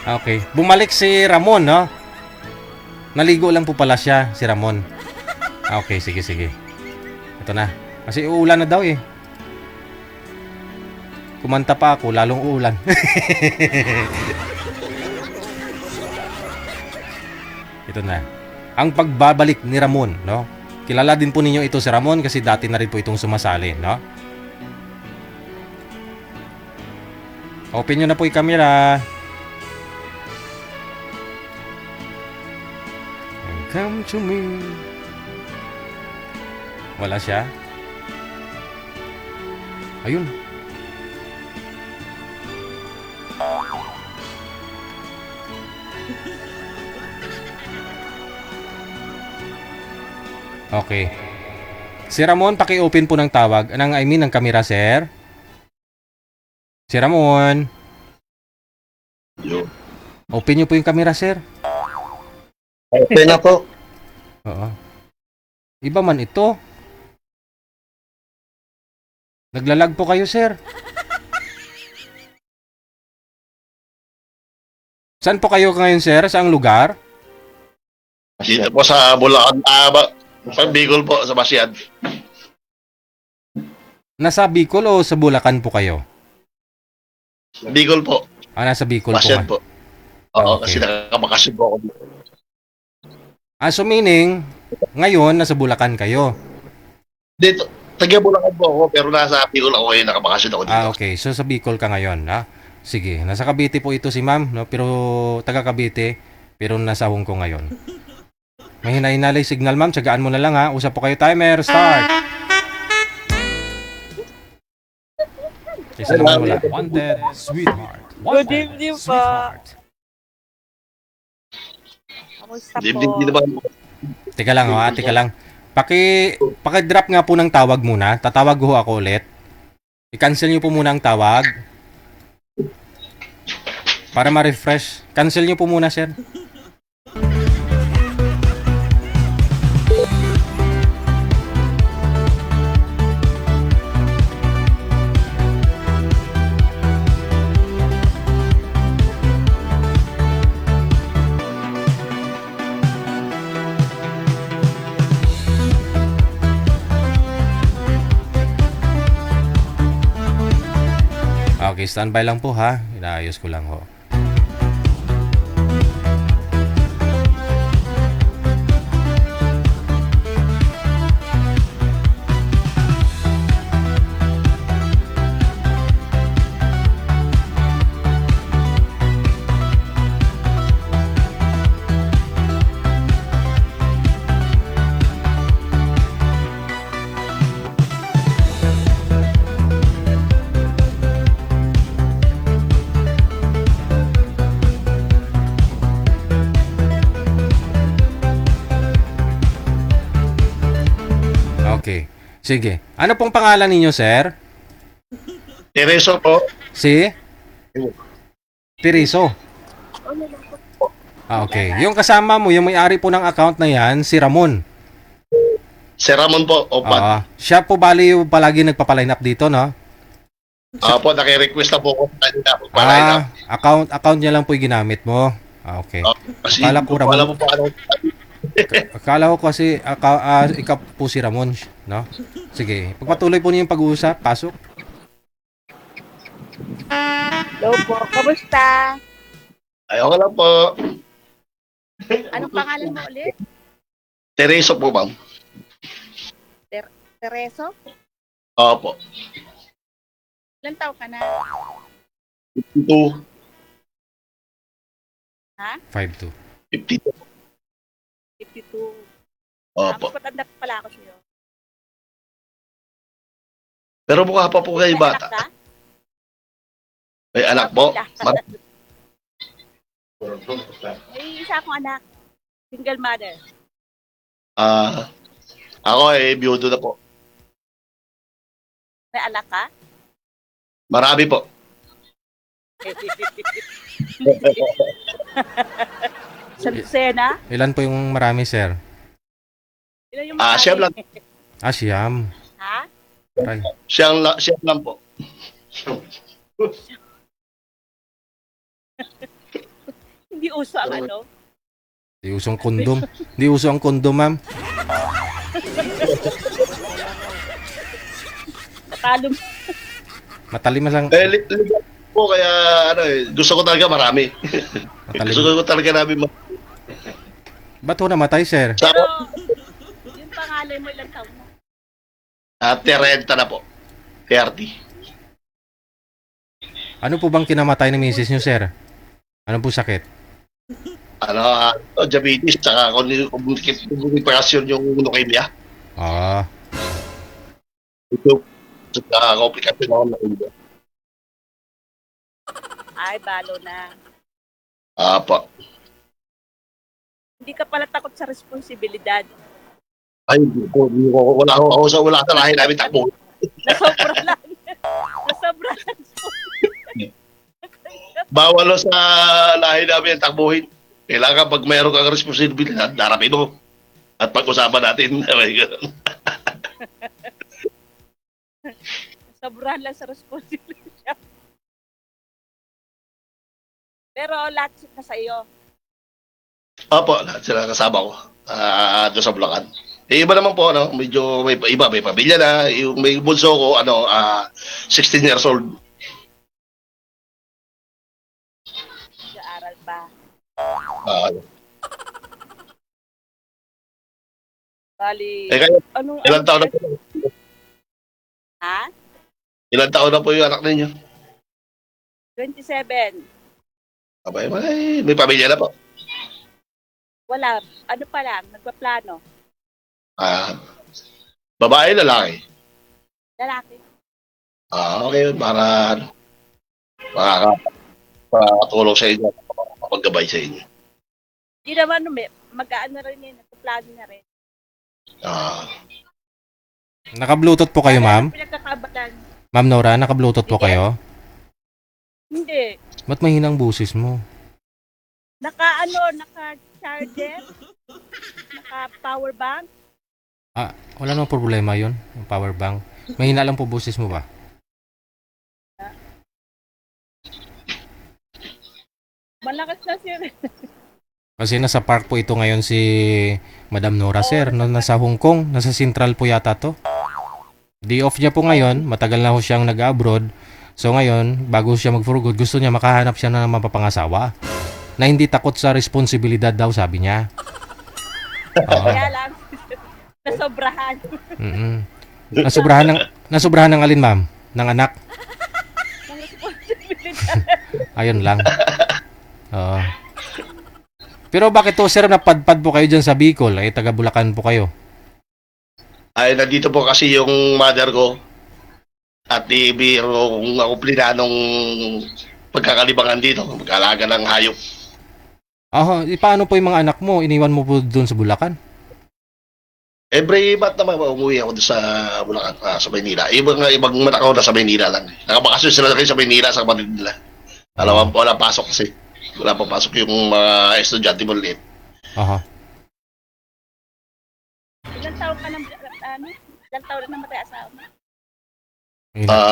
Okay. Bumalik si Ramon, no? Naligo lang po pala siya, si Ramon. Okay, sige. Ito na. Kasi uulan na daw eh. Kumanta pa ako, lalong uulan. Ito na. Ang pagbabalik ni Ramon, no? Kilala din po ninyo ito si Ramon kasi dati na rin po itong sumasali, no? Open nyo na po yung camera. And come to me. Wala siya. Ayun. Okay. Si Ramon, paki-open po ng tawag. Ng camera, sir. Si Ramon. Open nyo po yung camera, sir. Okay na po. Oo. Iba man ito. Naglalag po kayo, sir. Saan po kayo ngayon, sir? Saang lugar? Dito po sa Bulacan, Bicol po, sa Basiad. Nasa Bicol o sa Bulacan po kayo? Bicol po, Nasa Bicol po. Basiad nga. po. Oo, Okay. kasi nakakabakasyon po ako dito. So meaning, ngayon, nasa Bulacan kayo. Dito, taga Bulacan po ako, pero nasa Bicol ako ngayon, nakabakasyon ako dito. Okay. So sa Bicol ka ngayon, ha? Sige. Nasa Cavite po ito si ma'am, no? Pero taga Cavite, pero nasa Hong Kong ngayon. May hinahinalay signal, ma'am. Tsagaan mo na lang, ha? Usap po kayo. Timer, start! Isa naman wala. Wanted, sweetheart. Good evening po. sweetheart. Kamusta Hindi po? naman. Teka lang, ha? Teka lang. Paki-drop nga po ng tawag muna. Tatawag ho ako ulit. I-cancel nyo po muna ang tawag. Para ma-refresh. Cancel nyo po muna, sir. Okay, standby lang po ha. Inaayos ko lang ho. Okay. Sige. Ano pong pangalan ninyo, sir? Tereso po, Si? Tiriso. Okay. Yung kasama mo, yung may-ari po ng account na yan, si Ramon. si Ramon po, Opat. Siya po bali yung palagi nagpapaline up dito, no? Po, naki-request na po ako kanina. Pagpalain up. Account niya lang po yung ginamit mo. Okay. Kasi Akala ko Ramon. wala po paano. Akala ko kasi ikaw po si Ramon, no? Sige, pagpatuloy po niyo yung pag-uusap, pasok. Hello po. Kamusta? Ayaw ka lang po. Anong pangalan mo ulit? Tereso po, ma'am. Tereso? Opo. Ilan taon ka na? 52. Ha? 5-2. 52. 52. Opo. Mas matanda pa pala ako sa'yo. Pero mukha pa po kayo May bata. anak ka? May anak po. May isa akong anak. Single mother. Ako biyudo na po. May anak ka? Marami po. Sa Lucena? Ilan po yung marami, sir? Ilan yung Siyam lang. Siyam. Ha? Aray. Siyam lang po. Hindi uso ang ano? Di usong kondom. Di uso ang kondom, ma'am. Natalo. Matalim ang Ligat po, kaya ano gusto ko talaga marami. Gusto matalim. ko talaga namin Ba't ho namatay, sir? sa Pero, yung pangalan mo ilang taon na? 30 na po. 30. Ano po bang kinamatay ng misis niyo, sir? Ano po sakit? Diabetes, tsaka communication yung leukemia. Ah, Ito, sa komplikasyon ako na ito. Ay, balo na. Apa. Hindi ka pala takot sa responsibilidad. Ay, wala sa lahi namin takbo. Nasobra lang. Nasobra lang. Bawal sa lahi namin ang takbuhin. Kailangan pag mayroon kang responsibilidad, darapin mo. At pag-usapan natin. Sobrahan lang sa responsibilidad. Pero lahat na sa iyo. Opo, lahat sila kasama ko. Doon sa Bulacan. Iba naman po, medyo may iba, may pamilya na. Yung may bunso ko, 16 years old. Nag-aaral ba? Ah, Bali, kayo, anong... ilang taon na po? Ha? Ilang taon na po yung anak ninyo? 27. Abay, may pamilya na po. Wala. Ano pa lang, nagpaplano. Babae, lalaki. Lalaki. Okay yun, para makakatulong sa inyo, mapaggabay sa inyo. Hindi naman, mag-aano rin yun, nagpaplano na rin. naka-bluetooth po kayo, ma'am? Pinagkakabalan. Ma'am Nora, naka-bluetooth po kayo? Hindi. Ba't mahinang busis mo? Naka-charger, naka-power bank. Ah, wala namang problema yun. Yung power bank. Mahina lang po busis mo ba? Malakas na siya. Kasi nasa park po ito ngayon si Madam Nora, sir. No, nasa Hong Kong. Nasa Central po yata to. Day off niya po ngayon. Matagal na ho siyang nag-abroad. So ngayon, bago siya mag-for good, gusto niya makahanap siya ng mapapangasawa. Na hindi takot sa responsibilidad daw, sabi niya. Oo. Kaya lang, nasobrahan. Mm-mm. Nasubrahan ng alin, ma'am? Ng anak? Ng responsibilidad. Ayun lang. Oo. Pero bakit to, sir, napadpad po kayo dyan sa Bicol? Ay, taga Bulacan po kayo. Ay, nandito po kasi yung mother ko. At ibiro kung ako plinanong pagkakalibangan dito, mag-alaga ng hayop. Paano po yung mga anak mo? Iniwan mo po doon sa Bulacan? Every month naman umuwi ako doon sa Bulacan, sa Maynila. Ibang mata ko na sa Maynila lang. Nakabakasyon sila kayo sa Maynila sa kapatid nila. Alam mo, wala pasok kasi. Wala pa pasok yung mga estudyante mo ulit. Aha. Ilang taon ka na, ilang taon na namatay asawa mo?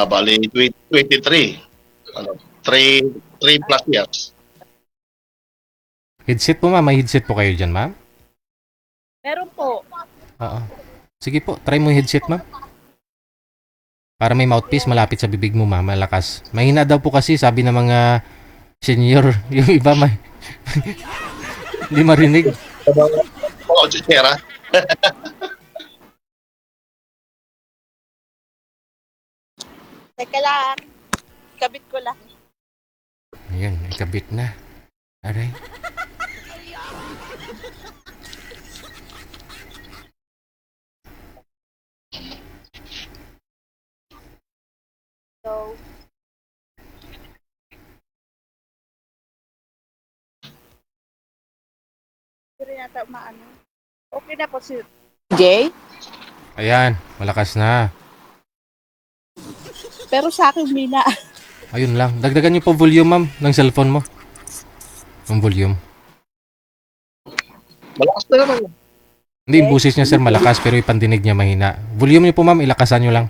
Bali, 23. 3 plus years. Headset po, ma'am. May headset po kayo dyan, ma'am? Meron po. Oo. Sige po, try mo yung headset, ma'am. Para may mouthpiece malapit sa bibig mo, ma'am. Malakas. Mahina daw po kasi, sabi ng mga senior. Yung iba may... Hindi marinig. Oo, chichera. Teka lang. Kabit ko lang. Ayun, ikabit na. Aray. So, pero yata maano. Okay na po si Jay. Ayan, malakas na. Pero sa akin, Mina. Ayun lang. Dagdagan niyo po volume, ma'am, ng cellphone mo. Yung volume. Malakas na naman. Hindi, yung busis niya, sir, malakas, pero yung pandinig niya mahina. Volume niyo po, ma'am, ilakasan niyo lang.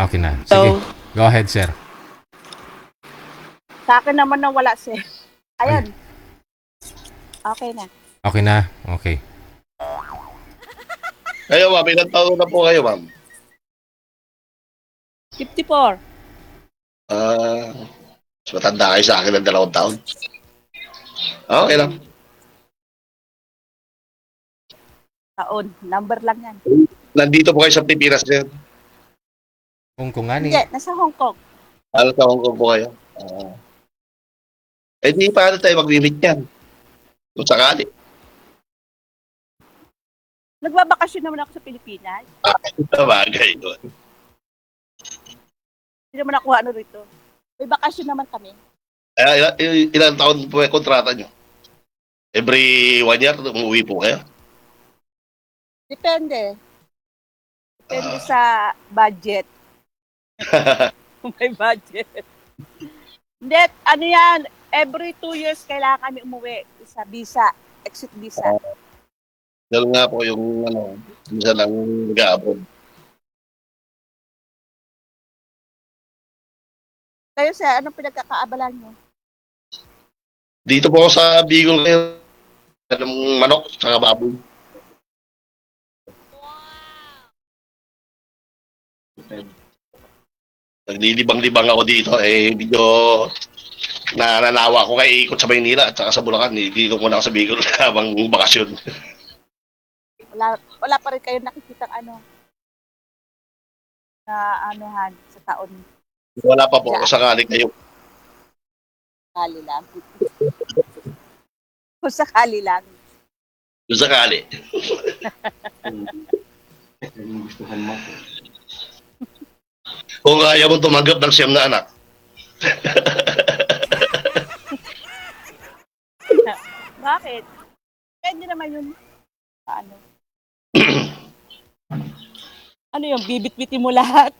Okay na. So, Sige. Go ahead, sir. sa akin naman na wala, sir. Ayan. Okay na. Okay na? Okay. Kayo, ma'am, ilang taon na po kayo, ma'am? 54. Mas matanda kayo sa akin ng 2 taon. Okay lang. Taon. Number lang yan. Nandito po kayo sa Pilipinas, sir. Kung nga ni. Hindi, nasa Hong Kong. Ano sa Hong Kong po kayo? Di paano tayo mag-meet yan? Kung sakali. Nagbabakasyon naman ako sa Pilipinas. Bagay doon. Hindi naman ako ano rito. May bakasyon naman kami. Ilang taon po yung kontrata nyo? Every 1 year, umuwi po kayo? Depende. Depende sa budget. Kung may budget. Hindi, ano yan, every 2 years kailangan kami umuwi sa visa, exit visa. Ganun nga po yung minsan lang nag-aabot. Kayo sir, anong pinagkakaabalan nyo? Dito po ako sa Bicol kayo. Ng manok, saka baboy. Naglilibang-libang ako dito. Medyo nananawa ko kay ikot sa Maynila at saka sa Bulacan. Dito ko na ako sa Bicol habang bakasyon. Wala pa rin kayo nakikita na anuhan sa taon. Wala pa po sakali kayo. Sakali lang. Kung sakali lang. Kung sakali. Kung kaya mo tumanggap ng 9 na anak. Bakit? Pwede naman yun. Ano? Ano yung bibit-bitin mo lahat?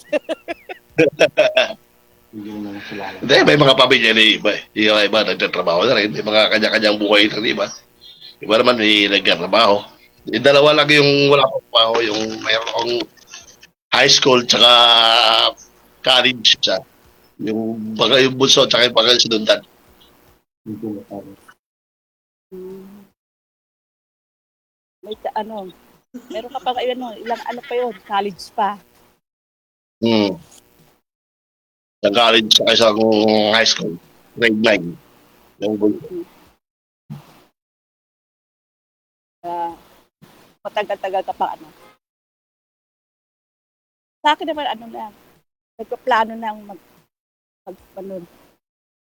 Hindi, may mga pamilya na iba. Yung iba nagtatrabaho na rin. May mga kanya-kanyang buhay ng iba. Iba naman may nagtatrabaho. Yung dalawa lang yung wala pang trabaho. Yung mayroon akong high school tsaka college siya. Yung bunso tsaka yung sinundan. May meron ka pa ilang ano pa yun, college pa. Yung college tsaka isang high school. Grade 9. Yung bunso. Matagal-tagal ka pa Sa akin naman lang, nagpaplano ng magpanod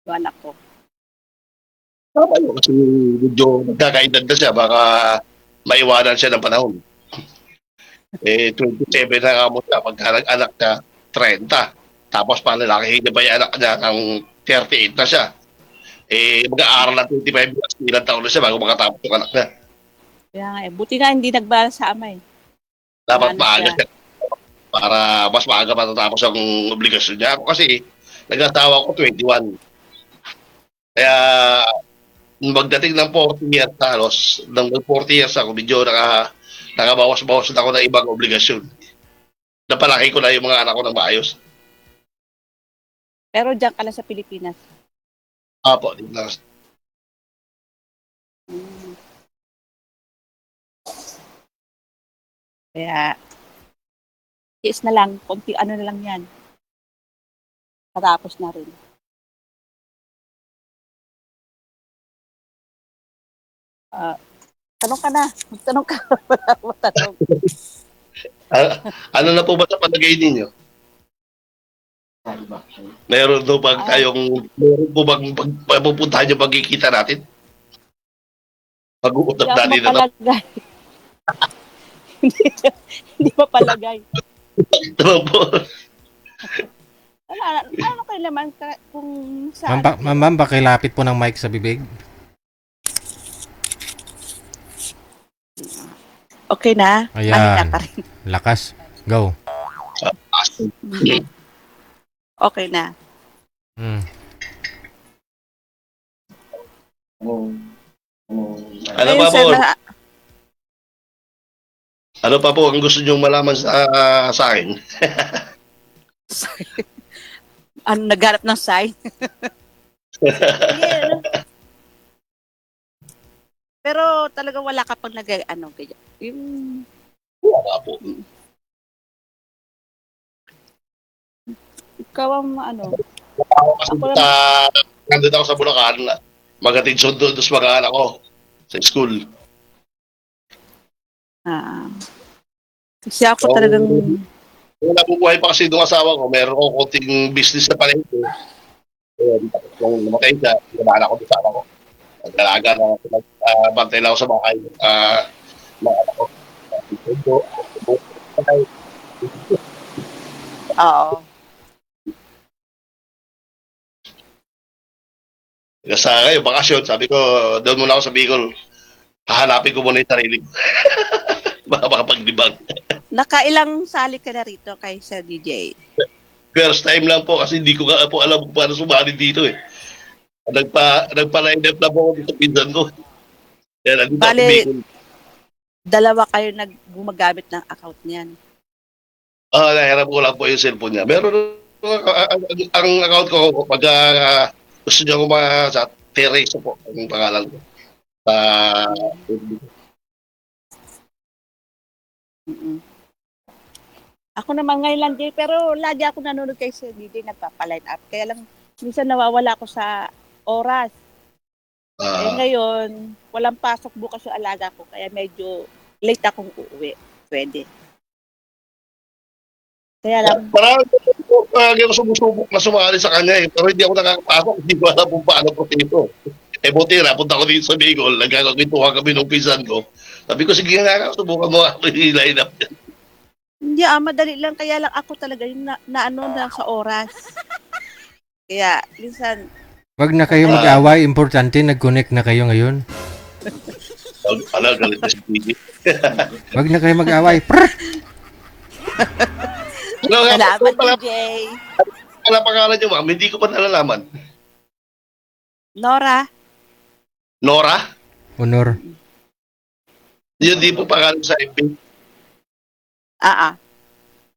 yung anak ko. Tama yun kasi medyo nagkakaedad na siya. Baka maiwanan siya ng panahon. 27 na nga mo siya. Pagka nag-anak niya, 30. Tapos palalakihin niya ba yung anak niya ng 38 na siya. Mag-aaral na 25 years, ilang taon na siya bago makatapos yung anak niya. Kaya nga buti nga hindi nagbala sa ama Dapat Ano maaga siya? siya. Para mas maaga matatapos ang obligasyon niya. Ako kasi, nag-asawa ko 21. Kaya, magdating ng 40 years halos, ng 40 years ako, medyo nakabawas-bawas na ako ng ibang obligasyon. Napalaki ko na yung mga anak ko ng maayos. Pero diyan ka lang sa Pilipinas. Apo, dito lang. Kaya, tiis na lang, konti na lang yan. Katapos na rin. Tanong ka na. Tanong ka. Wala akong matanong. Ano na po ba sa palagay ninyo? Meron po bang meron po bang pupuntahan yung pagkikita natin? Pag-uutap Hindi natin ako mapalagay. Hindi mapalagay. Ito po. Ano kayo naman kung saan? Ma'am, pakilapit po ng mic sa bibig. Okay na? Ayan. Mahina pa rin. Lakas. Go. Okay na. Ano pa po? Ano pa po ang gusto niyong malaman sa akin? Ano, naghanap ng sign? Hindi, ano. Pero talaga wala ka pang ano, ganyan. Yung, Wala po. ikaw ang ano, Kasi Ako sa, nandun ako sa Bulacan, magatid sundo doon sa mga anak ko sa school. kasi ako talagang, Kung nabubuhay pa kasi doon asawa ko, meron ko konting business na palengke. Kung namatay siya, pinala ko doon sa anak ko. Nag-alaga na, bantay lang ako sa bahay. Mga anak ko. oo. Kasi ngayon, bakasyon, sabi ko, doon muna ako sa Bicol. Hahanapin ko muna yung sarili ko. Baka makapaglibang. Nakailang sali ka na rito kay Sir DJ? First time lang po kasi hindi ko nga po alam kung paano sumali dito eh. Nagpa-line up na po ako dito pinsan ko. Kaya nandito ako sa Bale, Bicol. dalawa kayo gumagamit ng account niyan. Nahiram ko lang po yung cellphone niya. Meron ang account ko pag gusto niya ko sa Teresa po ang pangalan ko. Mm-mm. Ako naman ngayon lang din, pero lagi ako nanonood kay Sir DJ, nagpapaline up. Kaya lang, minsan nawawala ako sa oras. Eh ngayon, walang pasok bukas yung alaga ko, kaya medyo late akong uuwi. Pwede. Kaya lang, Marami ako sumusubok na sumali sa kanya eh. Pero hindi ako nakakapasok. Hindi ko alam kung paano po dito. Eh buti na, punta ko dito sa Bicol. Nagkakakwentuhan kami nung pinsan ko. Sabi ko, sige nga, subukan mo ako i-line up yan. hindi madali lang. Kaya lang ako talaga yung naano na sa oras. Kaya, minsan, Wag na kayo mag-away, importante nag-connect na kayo ngayon. Galit na si Pidi. Wag na kayo mag-away. Prr! salamat DJ. Wala pangalan niyo, ma'am. Hindi ko pa nalalaman. Nora, Nora? Honor. Yun di po pangalan sa FB.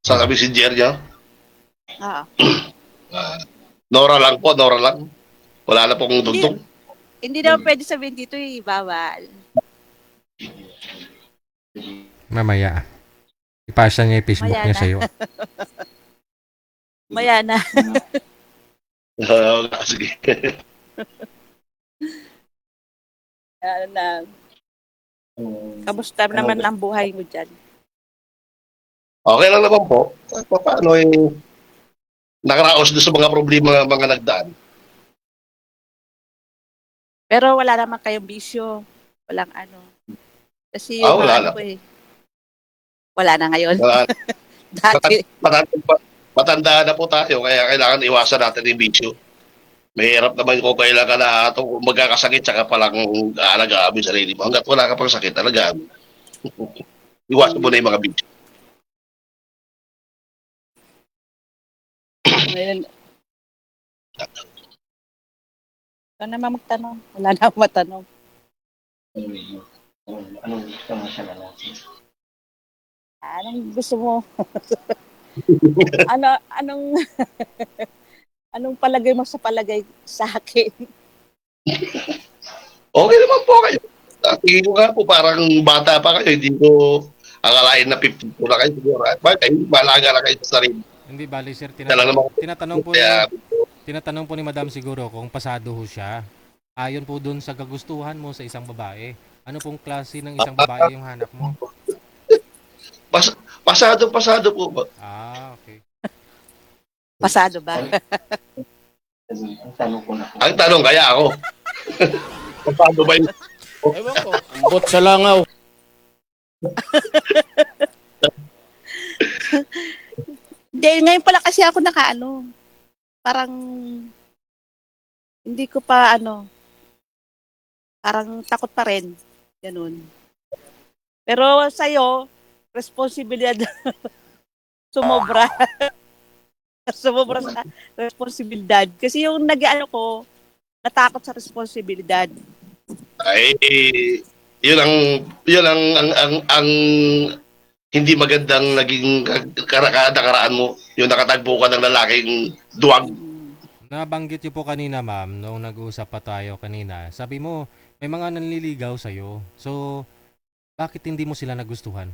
Sa messenger niya. Nora lang po, Nora lang. Wala na pong tugtog. Hindi naman pwede sabihin dito bawal. Mamaya. Ipasa niya yung Facebook Maya niya na. sa'yo. Maya na. Sige. Ano na. Kamusta naman ang buhay mo dyan? Okay lang naman po. Paano nakaraos doon sa mga problema ng mga nagdaan. Pero wala naman kayong bisyo. Walang ano. Kasi Wala ano na. ko wala na ngayon. Wala. Dati. Matanda na po tayo, kaya kailangan iwasan natin yung bisyo. Mahirap naman kung kailangan na kung magkakasakit, saka palang alagaan mo yung sarili mo. Hanggat wala ka pang sakit, alagaan mo. Iwasan mo na yung mga bisyo. Ngayon. Ikaw naman magtanong. Wala na akong matanong. Anong gusto mo? Anong palagay mo sa palagay sa akin? Okay naman po kayo. Tingin ko nga po, parang bata pa kayo. Hindi ko akalain na 50 po na kayo. Siguro. Bakit? Malaga na kayo sa sarili. Hindi, bali sir. Dala naman. Tinatanong po ni Madam siguro kung pasado ho siya. Ayon po dun sa kagustuhan mo sa isang babae. Ano pong klase ng isang babae yung hanap mo? Pasado po ba? Okay. Pasado ba? Ang tanong, kaya ako. Pasado ba yun? Ewan ko, ambot sa langaw. Hindi, ngayon pala kasi ako nakaano. Parang hindi ko pa parang takot pa rin. Ganun. Pero sa'yo, responsibilidad sumobra. Sumobra sa responsibilidad. Kasi yung ko, natakot sa responsibilidad. Ay, yun ang hindi magandang naging nakaraan mo, yung nakatagpo ka ng lalaking duwag. Nabanggit niyo po kanina, ma'am, nung nag-uusap pa tayo kanina. Sabi mo, may mga nanliligaw sa'yo. So, bakit hindi mo sila nagustuhan?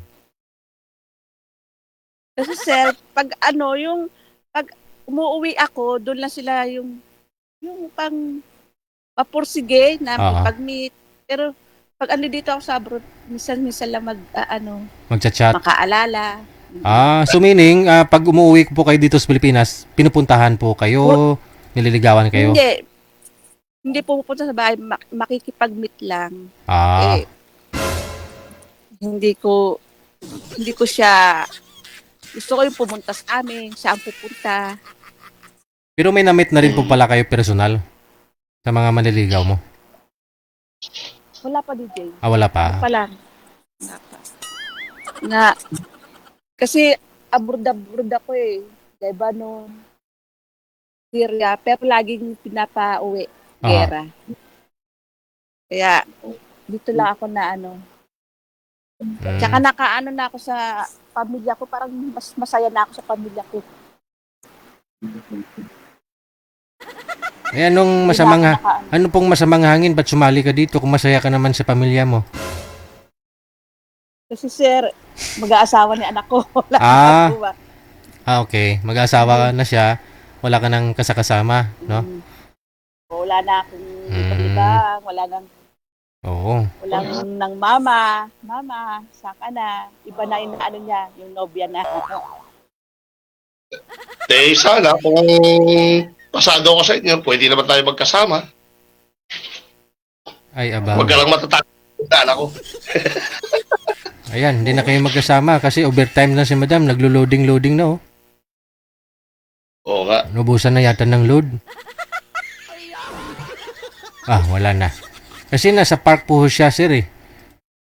Kasi sir, pag pag umuwi ako, doon lang sila yung pang mapursige na Ah. pag-meet. Pero pag dito ako sa abroad, minsan lang Magchat-chat? makaalala. So meaning, pag umuwi po kayo dito sa Pilipinas, pinupuntahan po kayo, nililigawan kayo? Hindi pumupunta sa bahay, makikipag-meet lang. Ah, Eh, hindi ko siya, gusto ko yung pumunta sa amin, siya ang pupunta. pero may na-meet na rin po pala kayo personal sa mga manliligaw mo? Wala pa, DJ. Wala pa? Pa lang. Wala pa. Kasi abroad ako eh. Lebanon, Syria, pero laging pinapa-uwi. Gera. Kaya, dito lang ako na Tsaka nakaano na ako sa pamilya ko, parang mas masaya na ako sa pamilya ko. Eh, ano pong masamang hangin? Ba't sumali ka dito kung masaya ka naman sa pamilya mo? Kasi sir, mag-aasawa ni anak ko. Wala Ah. akong magawa. Okay. Mag-asawa na siya. Wala ka nang kasakasama, no? Wala na akong ibang, Oo. walang nang mama, saan ka na? Iba na yung niya, yung nobya na. Sana kung pasado ko sa inyo, pwede naman tayo magkasama. Ay, aba. Huwag ka lang matatakot ako. Ayan, hindi na kayo magkasama kasi overtime na si madam. Naglo-loading na, oh. Oo nga. Nubusan na yata ng load. Wala na. Kasi nasa park po siya, sir, eh.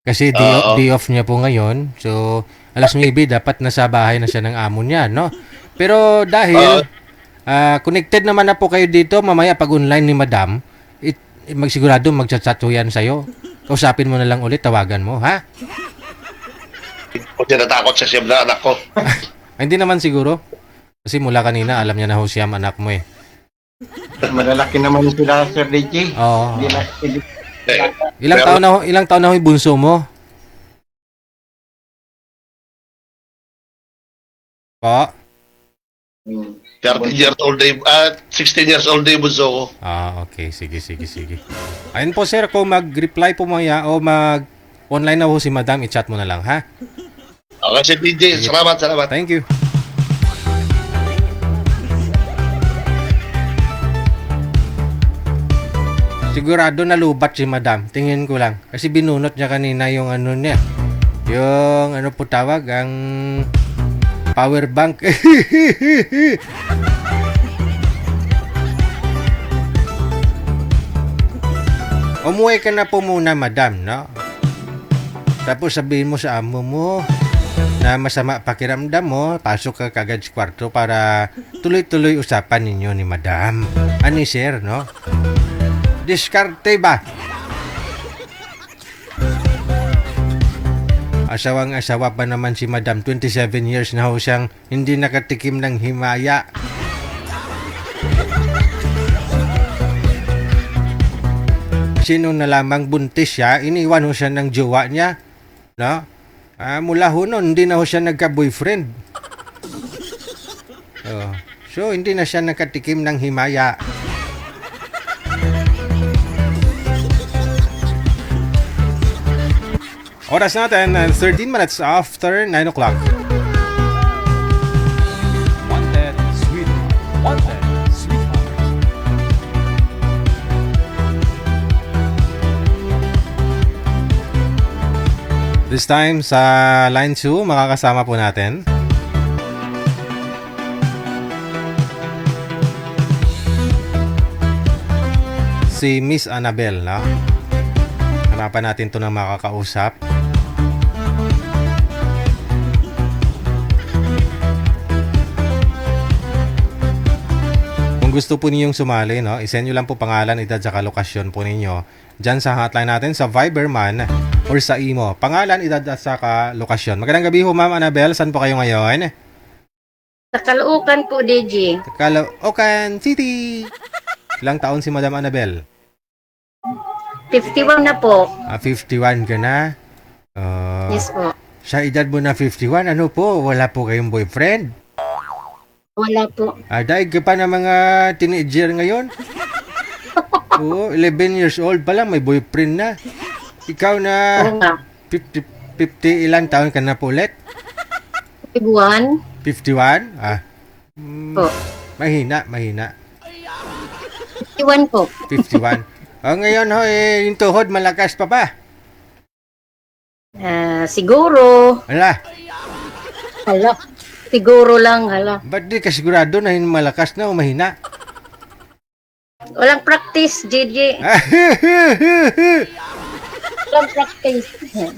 Kasi day off niya po ngayon. So, alas 9, dapat nasa bahay na siya ng amo niya, no? Pero dahil connected naman na po kayo dito, mamaya pag online ni madam, magsigurado magchat-chat po yan sa'yo. Kausapin mo na lang ulit, tawagan mo, ha? Kung natakot sa siyam na anak ko. Hindi naman siguro. Kasi mula kanina, alam niya na ho siyam anak mo, eh. Malalaki naman sila, Sir DJ. Oo. Hindi Ilang taon na ho yung bunso mo? Po? 13 years old na 16 years old na yung bunso ko. Okay. Sige. Ayun po, sir, kung mag-reply po maya o mag-online na ho si madam, i-chat mo na lang, ha? Okay, si DJ. Salamat. Thank you. Sigurado nalubat si madam. Tingin ko lang. Kasi binunot niya kanina yung niya. Yung po tawag, ang power bank. Umuwi ka na po muna, madam, no? Tapos sabihin mo sa amo mo na masama pakiramdam mo, pasok ka kagad sa kwarto para tuloy-tuloy usapan ninyo ni madam. Ani, sir, no? Diskarte ba? Asawang-asawa pa naman si madam. 27 years na ho siyang hindi nakatikim ng himaya. Sino na lamang buntis siya, iniwan ho siya ng jowa niya. No? Mula ho nun, hindi na ho siya nagka-boyfriend. So, hindi na siya nakatikim ng himaya. Oras natin, 13 minutes after 9 o'clock. Wanted, sweetheart. This time, sa line 2, makakasama po natin si Miss Annabel, no? Hanapan natin to ng makakausap. Kung Kung gusto po ninyong sumali, no, isend nyo lang po pangalan, edad, saka lokasyon po ninyo. Diyan sa hotline natin, sa Viber man, or sa imo. Pangalan, edad, at saka lokasyon. Magandang gabi ho, Ma'am Annabel. Saan po kayo ngayon? Sa Caloocan po, DJ. Caloocan City. Ilang taon si Madam Annabel? 51 na po. 51 ka na? Yes po. Sa edad mo na 51, ano po? Wala po kayong boyfriend? Wala po. Daig ka pa ng mga teenager ngayon? Oo, 11 years old pa lang, may boyfriend na. Ikaw na Oo nga. 50 ilang taon ka na po ulit? 51 51? po. Mahina. 51 po. 51. Ngayon ho, yung tuhod malakas pa ba? Siguro. Hala, Hala. Siguro lang, hala. ba't di ka sigurado na yung malakas na o mahina? Walang practice, DJ. Walang practice.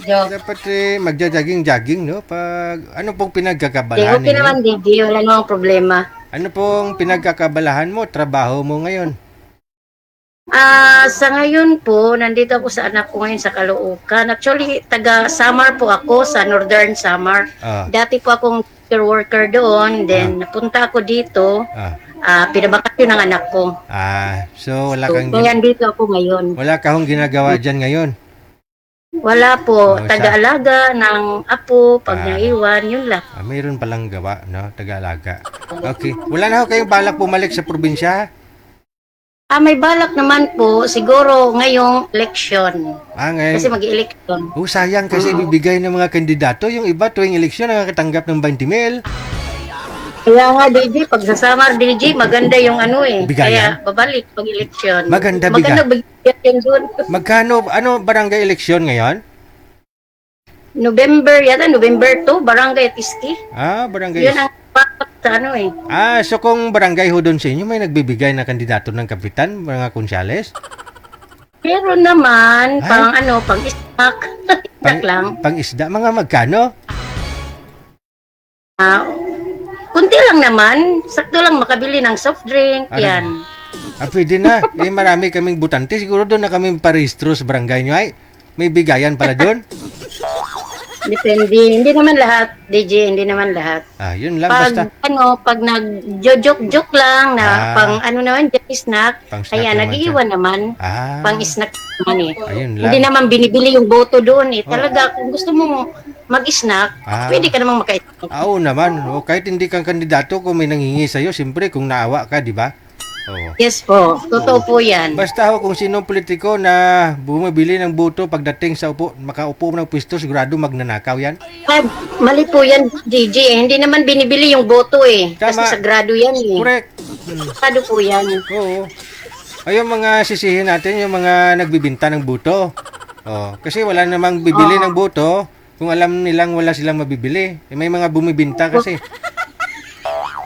Joke. Dapat magja-jogging, no? Pag, ano pong Di, pinagkakabalahan okay naman, DJ. Wala namang problema. Ano pong pinagkakabalahan mo? Trabaho mo ngayon? Sa ngayon po, nandito ako sa anak ko ngayon sa Caloocan. Actually, taga Samar po ako, sa Northern Samar. Dati po akong teacher worker doon. Then, napunta ako dito. Pinabakasyon ng anak ko. So wala So, kang kaya dito ako ngayon. wala kang ginagawa diyan ngayon. Wala po. Oh, Taga-alaga ng apo, pag naiwan, yun lang. Mayroon palang gawa, no? Taga-alaga. Okay. Wala na ho kayong balak bumalik sa probinsya? May balak naman po, siguro ngayong election. Ngayon. Kasi mag-election. Sayang kasi bibigay ng mga kandidato. Yung iba tuwing eleksyon nakakatanggap ng 20 mil. Kaya nga, DJ, pag sa Samar, DJ, maganda yung ano eh. Bigayan? Kaya babalik pag election. Maganda bigayan doon. Magkano, barangay eleksyon ngayon? November 2, Barangay Tisti. Barangay. Yun ang pakot sa ano eh. So kung barangay ho doon sa inyo, may nagbibigay na kandidato ng kapitan, mga konsyales? Pero naman, pang snack. Snack lang. Pang isda, mga magkano? Kunti lang naman. Sakto lang makabili ng soft drink. Yan. Pwede na. Marami kaming butante. Siguro doon na kami parehistro sa barangay nyo. Ay, may bigayan pala doon. Depende. Hindi naman lahat, DJ. Hindi naman lahat. Yun lang. Pag, Basta. pag nag-joke lang na pang snack, Pang snack kaya naman nag-iwan naman. Ah, Pang snack naman eh. ayun lang. Hindi naman binibili yung boto doon eh. Talaga, kung gusto mo mag-snack, pwede ka namang maka-snack. Oo naman. Kahit hindi kang kandidato, kung may nanghingi sa'yo, siyempre kung naawa ka, di ba? Yes po. Totoo po yan. Basta kung sinong politiko na bumibili ng boto pagdating sa makaupo ng pwesto, sigurado magnanakaw yan. Mali po yan, DJ. Hindi naman binibili yung boto eh. Tama. Kasi sagrado yan eh. Correct. Sagrado po yan. Oo. Yung mga sisihin natin, yung mga nagbibinta ng boto. Kasi wala namang bibili ng boto kung alam nilang wala silang mabibili. May mga bumibinta kasi.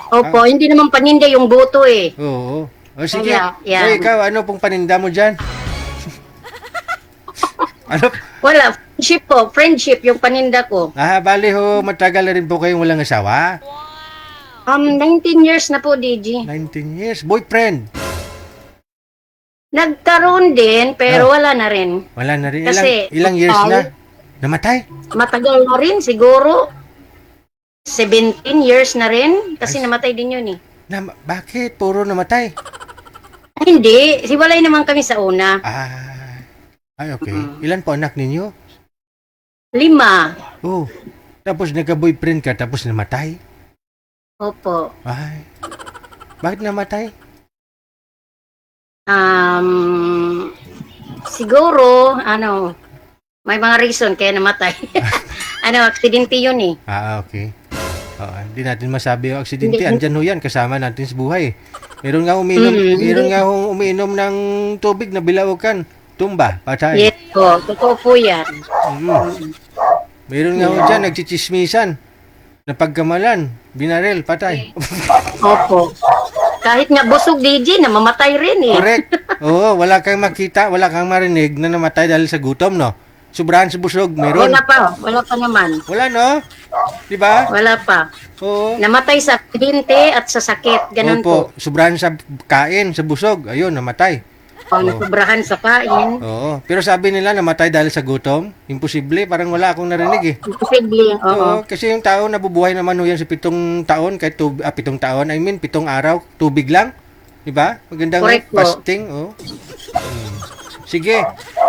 Opo, hindi naman paninda yung boto eh. Oo. Sige. Yeah. Ikaw, ano pong paninda mo dyan? Ano? Wala. Friendship po. Friendship yung paninda ko. Bali ho, matagal na rin po kayong walang asawa? 19 years na po, DJ. 19 years. Boyfriend? Nagkaroon din, pero wala na rin. Wala na rin. Kasi, Ilang years na? Namatay? Matagal na rin, siguro. 17 years na rin. Kasi namatay din yun eh. Bakit? Puro namatay? Hindi. Hiwalay naman kami sa una. Ay, okay. Ilan po anak ninyo? 5. Oh. Tapos nagka-boyfriend ka, tapos namatay? Opo. Ay. Bakit namatay? Siguro, may mga reason kaya namatay. Aksidente yun eh. Okay. Hindi natin masabi yung aksidente. Andyan ho yan, kasama natin sa buhay. Meron nga umiinom ng tubig na bilaukan. Tumba, patay. Yes po, totoo po yan. Meron nga ho dyan, nagchichismisan. Napagkamalan, binaril, patay. Opo. Kahit nga busog DJ, namamatay rin eh. Correct. Oo, wala kang makita, wala kang marinig na namatay dahil sa gutom, no? Sobrahan sa busog, meron. Wala pa naman. Wala, no? Di ba? Wala pa. Oo. Namatay sa aksidente at sa sakit, ganun po. Opo, sobrahan sa kain, sa busog. Ayun, namatay. O, nasubrahan sa kain. Oo. Pero sabi nila, namatay dahil sa gutom. Imposible, parang wala akong narinig eh. Imposible, oo. Oo, kasi yung tao nabubuhay naman ho yan sa 7 taon, kahit 7 taon, 7 araw, tubig lang. Di ba? Magandang Correct po. fasting. Oh. Sige,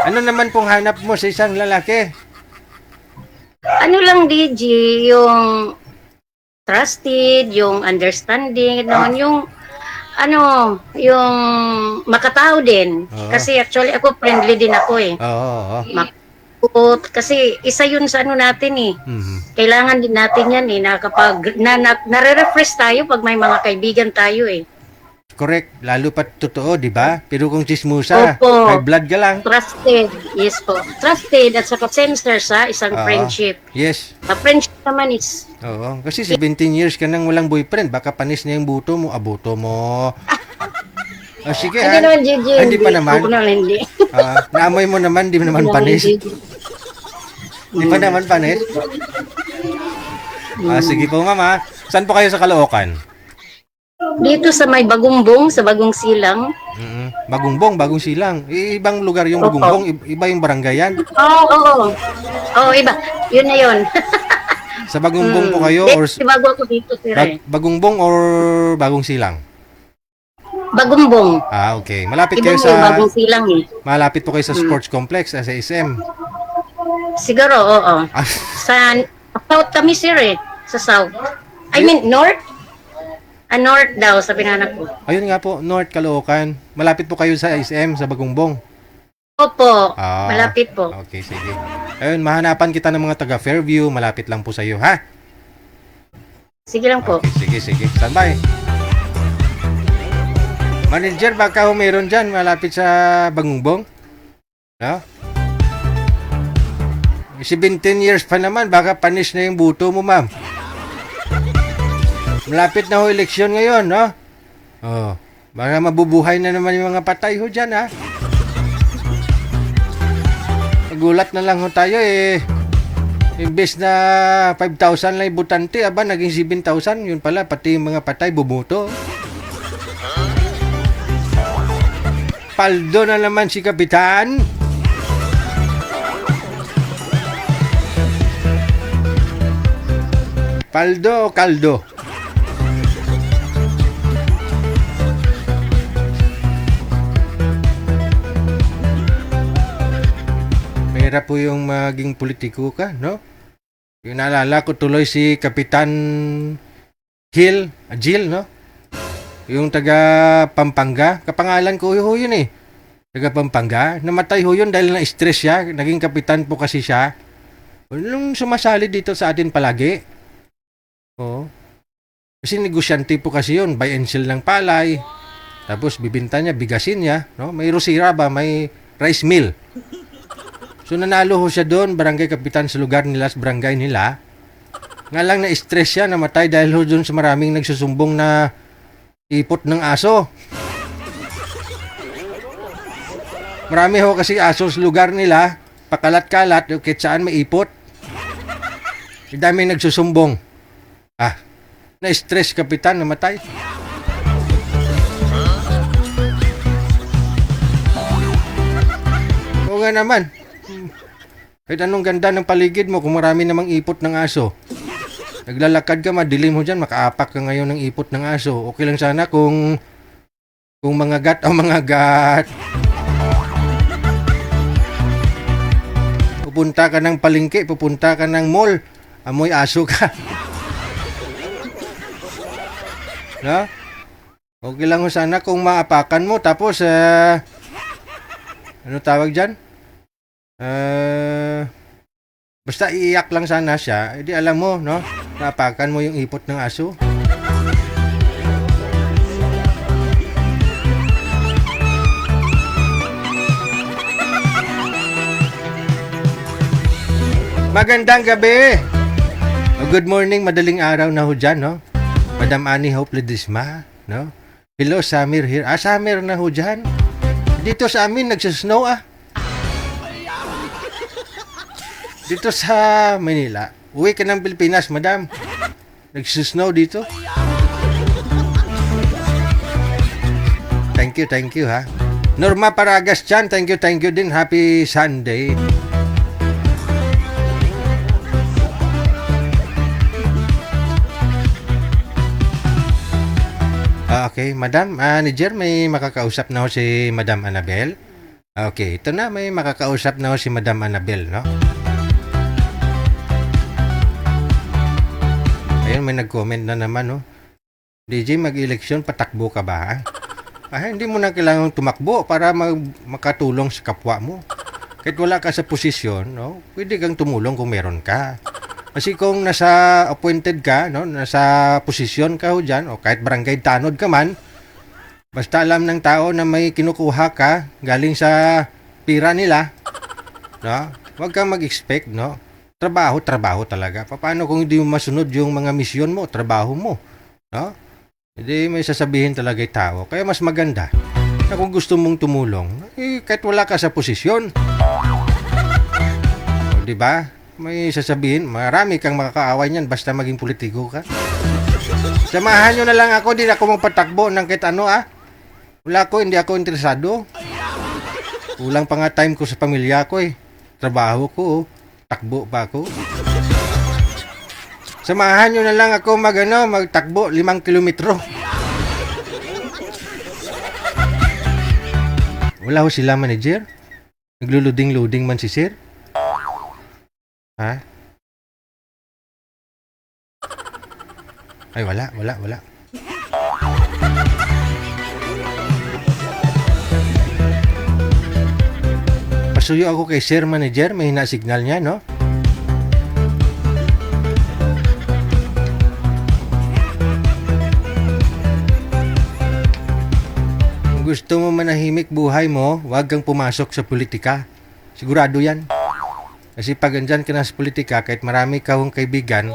ano naman pong hanap mo sa isang lalaki? Ano lang, DJ, yung trusted, yung understanding, yung yung makatao din. Oo. Kasi actually ako friendly din ako eh. Oo. Makakot. Kasi isa yun sa natin eh. Mhm. Kailangan din natin yan eh, na kapag nare-refresh tayo pag may mga kaibigan tayo eh. Correct, lalo pa totoo, di ba? Pero kung chismusa, Opo. high blood ka lang. Trusted, yes po. Trusted at saka sincere sa isang Oo. friendship. Yes. Sa friendship naman is, Oo, kasi 17 years ka nang walang boyfriend, baka panis na yung buto mo, abuto mo. Sige hindi ha. naman, Gigi. Hindi pa naman. Ako naman, hindi. Naamoy mo naman, di mo naman Hindi panis. Gigi. Di pa naman panis. Sige po mama. Saan po kayo sa Caloocan? Dito sa may Bagumbong, sa Bagong Silang. Bagumbong, Bagong Silang. Ibang lugar yung Opo. Bagumbong, iba yung barangay yan. Oo, iba. Yun na yun. Sa Bagumbong po kayo or Bago ako dito, sir. Bagumbong or Bagong Silang? Bagumbong. Okay. Malapit Iba kayo mo yung sa Bagong Silang eh. malapit po kayo sa sports complex sa SM. Siguro, oo. Ah, Sa South kami, sir eh. Sa South. I mean, North? North daw, sabi ng anak ko. ayun nga po, North Caloocan. Malapit po kayo sa SM sa Bagumbong. Opo, Ah. malapit po. Okay, sige. Ayun, mahanapan kita ng mga taga Fairview, malapit lang po sa iyo, ha? Sige lang po. Okay, sige. Standby. Manager, baka meron dyan malapit sa Bagumbong? No? 17 years pa naman, baka panis na yung buto mo, ma'am. Malapit na ho eleksyon ngayon, no? Oh, baka mabubuhay na naman yung mga patay ho dyan, ha? Nagulat na lang ho tayo, eh. Imbes na 5,000 lang yung butante, aba, naging 7,000. Yun pala, pati yung mga patay, bubuto. Paldo na naman si Kapitan. Paldo o kaldo? Mahirap po yung maging politiko ka, no? Yung naalala ko tuloy si Kapitan Jill, no? Yung taga Pampanga, kapangalan ko ho yun eh. Taga Pampanga, namatay ho yun dahil na-stress siya, naging kapitan po kasi siya. Nung sumasali dito sa atin palagi. Oo. Kasi negosyante po kasi yun, buy and sell ng palay. Tapos bibinta niya, bigasin niya, no? May rosira ba, may rice mill. So nanalo ho siya doon, barangay kapitan sa lugar nila, sa barangay nila. Nga lang na-stress siya, namatay dahil ho doon sa maraming nagsusumbong na ipot ng aso. Marami ho kasi aso sa lugar nila, pakalat-kalat, kahit saan may ipot. Daming nagsusumbong. Na-stress kapitan, namatay. Oo nga naman. Kahit anong ganda ng paligid mo, kung marami namang ipot ng aso. Naglalakad ka, madilim mo dyan, makaapak ka ngayon ng ipot ng aso. Okay lang sana kung mga gat o mga gat. Pupunta ka ng palengke, pupunta ka ng mall, amoy aso ka. No? Okay lang sana kung maapakan mo, tapos, ano tawag dyan? Basta iiyak lang sana siya, edi alam mo, no? Naapakan mo yung ipot ng aso. Magandang gabi! Good morning, madaling araw na ho dyan, no? Madam Annie Hope Ledesma, no? Hello, Samir here. Samir na ho dyan. Dito sa amin, nagsasnow, dito sa Manila. Uwi ka ng Pilipinas, madam. Nagsusnow dito. Thank you ha. Norma Paragas dyan, thank you din. Happy Sunday. Okay, Madam Manager, may makakausap na ho si Madam Annabel. Okay, ito na, may makakausap na ho si Madam Annabel, no? Ayun, may nag-comment na naman, no? DJ, mag-eleksyon, patakbo ka ba? Hindi mo na kailangang tumakbo para makatulong sa kapwa mo. Kahit wala ka sa posisyon, no? Pwede kang tumulong kung meron ka. Kasi kung nasa appointed ka, no, nasa posisyon ka ho dyan, o kahit barangay tanod ka man, basta alam ng tao na may kinukuha ka galing sa pira nila, no, huwag kang mag-expect, no. Trabaho talaga. Paano kung hindi mo masunod yung mga misyon mo, trabaho mo, no? Hindi may sasabihin talaga yung tao. Kaya mas maganda na kung gusto mong tumulong, kahit wala ka sa posisyon, o, diba? May sasabihin, marami kang makakaaway niyan basta maging politiko ka. Samahan nyo na lang ako, di ako magpatakbo ng kahit ano hindi ako interesado. Kulang pa nga time ko sa pamilya ko Trabaho ko, takbo pa ako. Samahan nyo na lang ako magtakbo 5 kilometro. Wala ho sila, manager? Nagluluding-luding man si sir? Ha? Ay, wala. Pasuyo ako kay Sir Manager, may hina signal niya, no? Kung gusto mo manahimik buhay mo, huwag kang pumasok sa politika. Sigurado yan. Kasi pag andyan ka na sa politika, kahit marami kang kaibigan,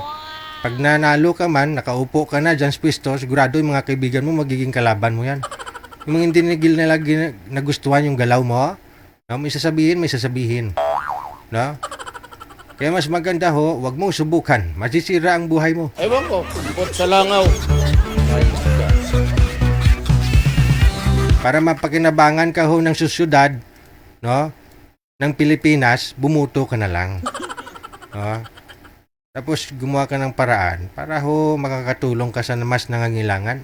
pag nanalo ka man, nakaupo ka na dyan sa pwesto, sigurado yung mga kaibigan mo, magiging kalaban mo yan. Yung mga hindi nila nagustuhan yung galaw mo, no? May sasabihin. No? Kaya mas maganda ho, wag mong subukan. Masisira ang buhay mo. Ewan ko, bot sa langaw. Para mapakinabangan ka ho ng susyudad, no? Ng Pilipinas, bumuto ka na lang. Tapos gumawa ka ng paraan para ho makakatulong ka sa mas nangangailangan.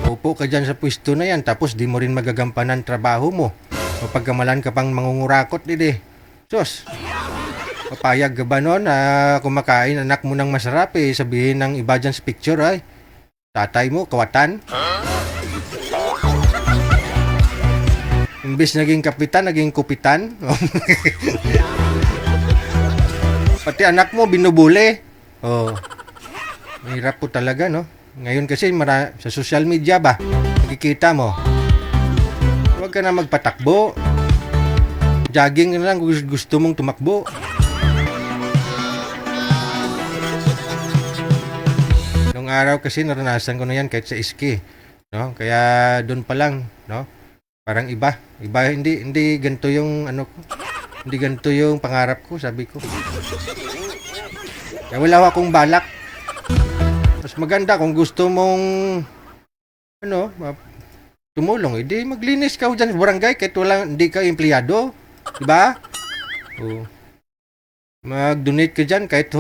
Upo ka dyan sa pwesto na yan, tapos di mo rin magagampanan trabaho mo. O pagkamalan ka pang mangungurakot, Sus, papayag ka ba nun na kumakain anak mo ng masarap sabihin ng iba dyan sa picture tatay mo, kawatan? Imbis naging kapitan, naging kupitan. Pati anak mo, binubuli. Mahirap po talaga, no? Ngayon kasi, sa social media ba, nakikita mo. Huwag ka na magpatakbo. Jogging na lang kung gusto mong tumakbo. Nung araw kasi, naranasan ko na yan kahit sa iski. No? Kaya doon pa lang, no? Parang iba, hindi ganito yung ko. Hindi ganito yung pangarap ko, sabi ko. Kaya wala akong balak. Mas maganda kung gusto mong tumulong, hindi maglinis ka dyan sa barangay kahit hindi ka empleyado, di ba? Mag-donate ka dyan kahit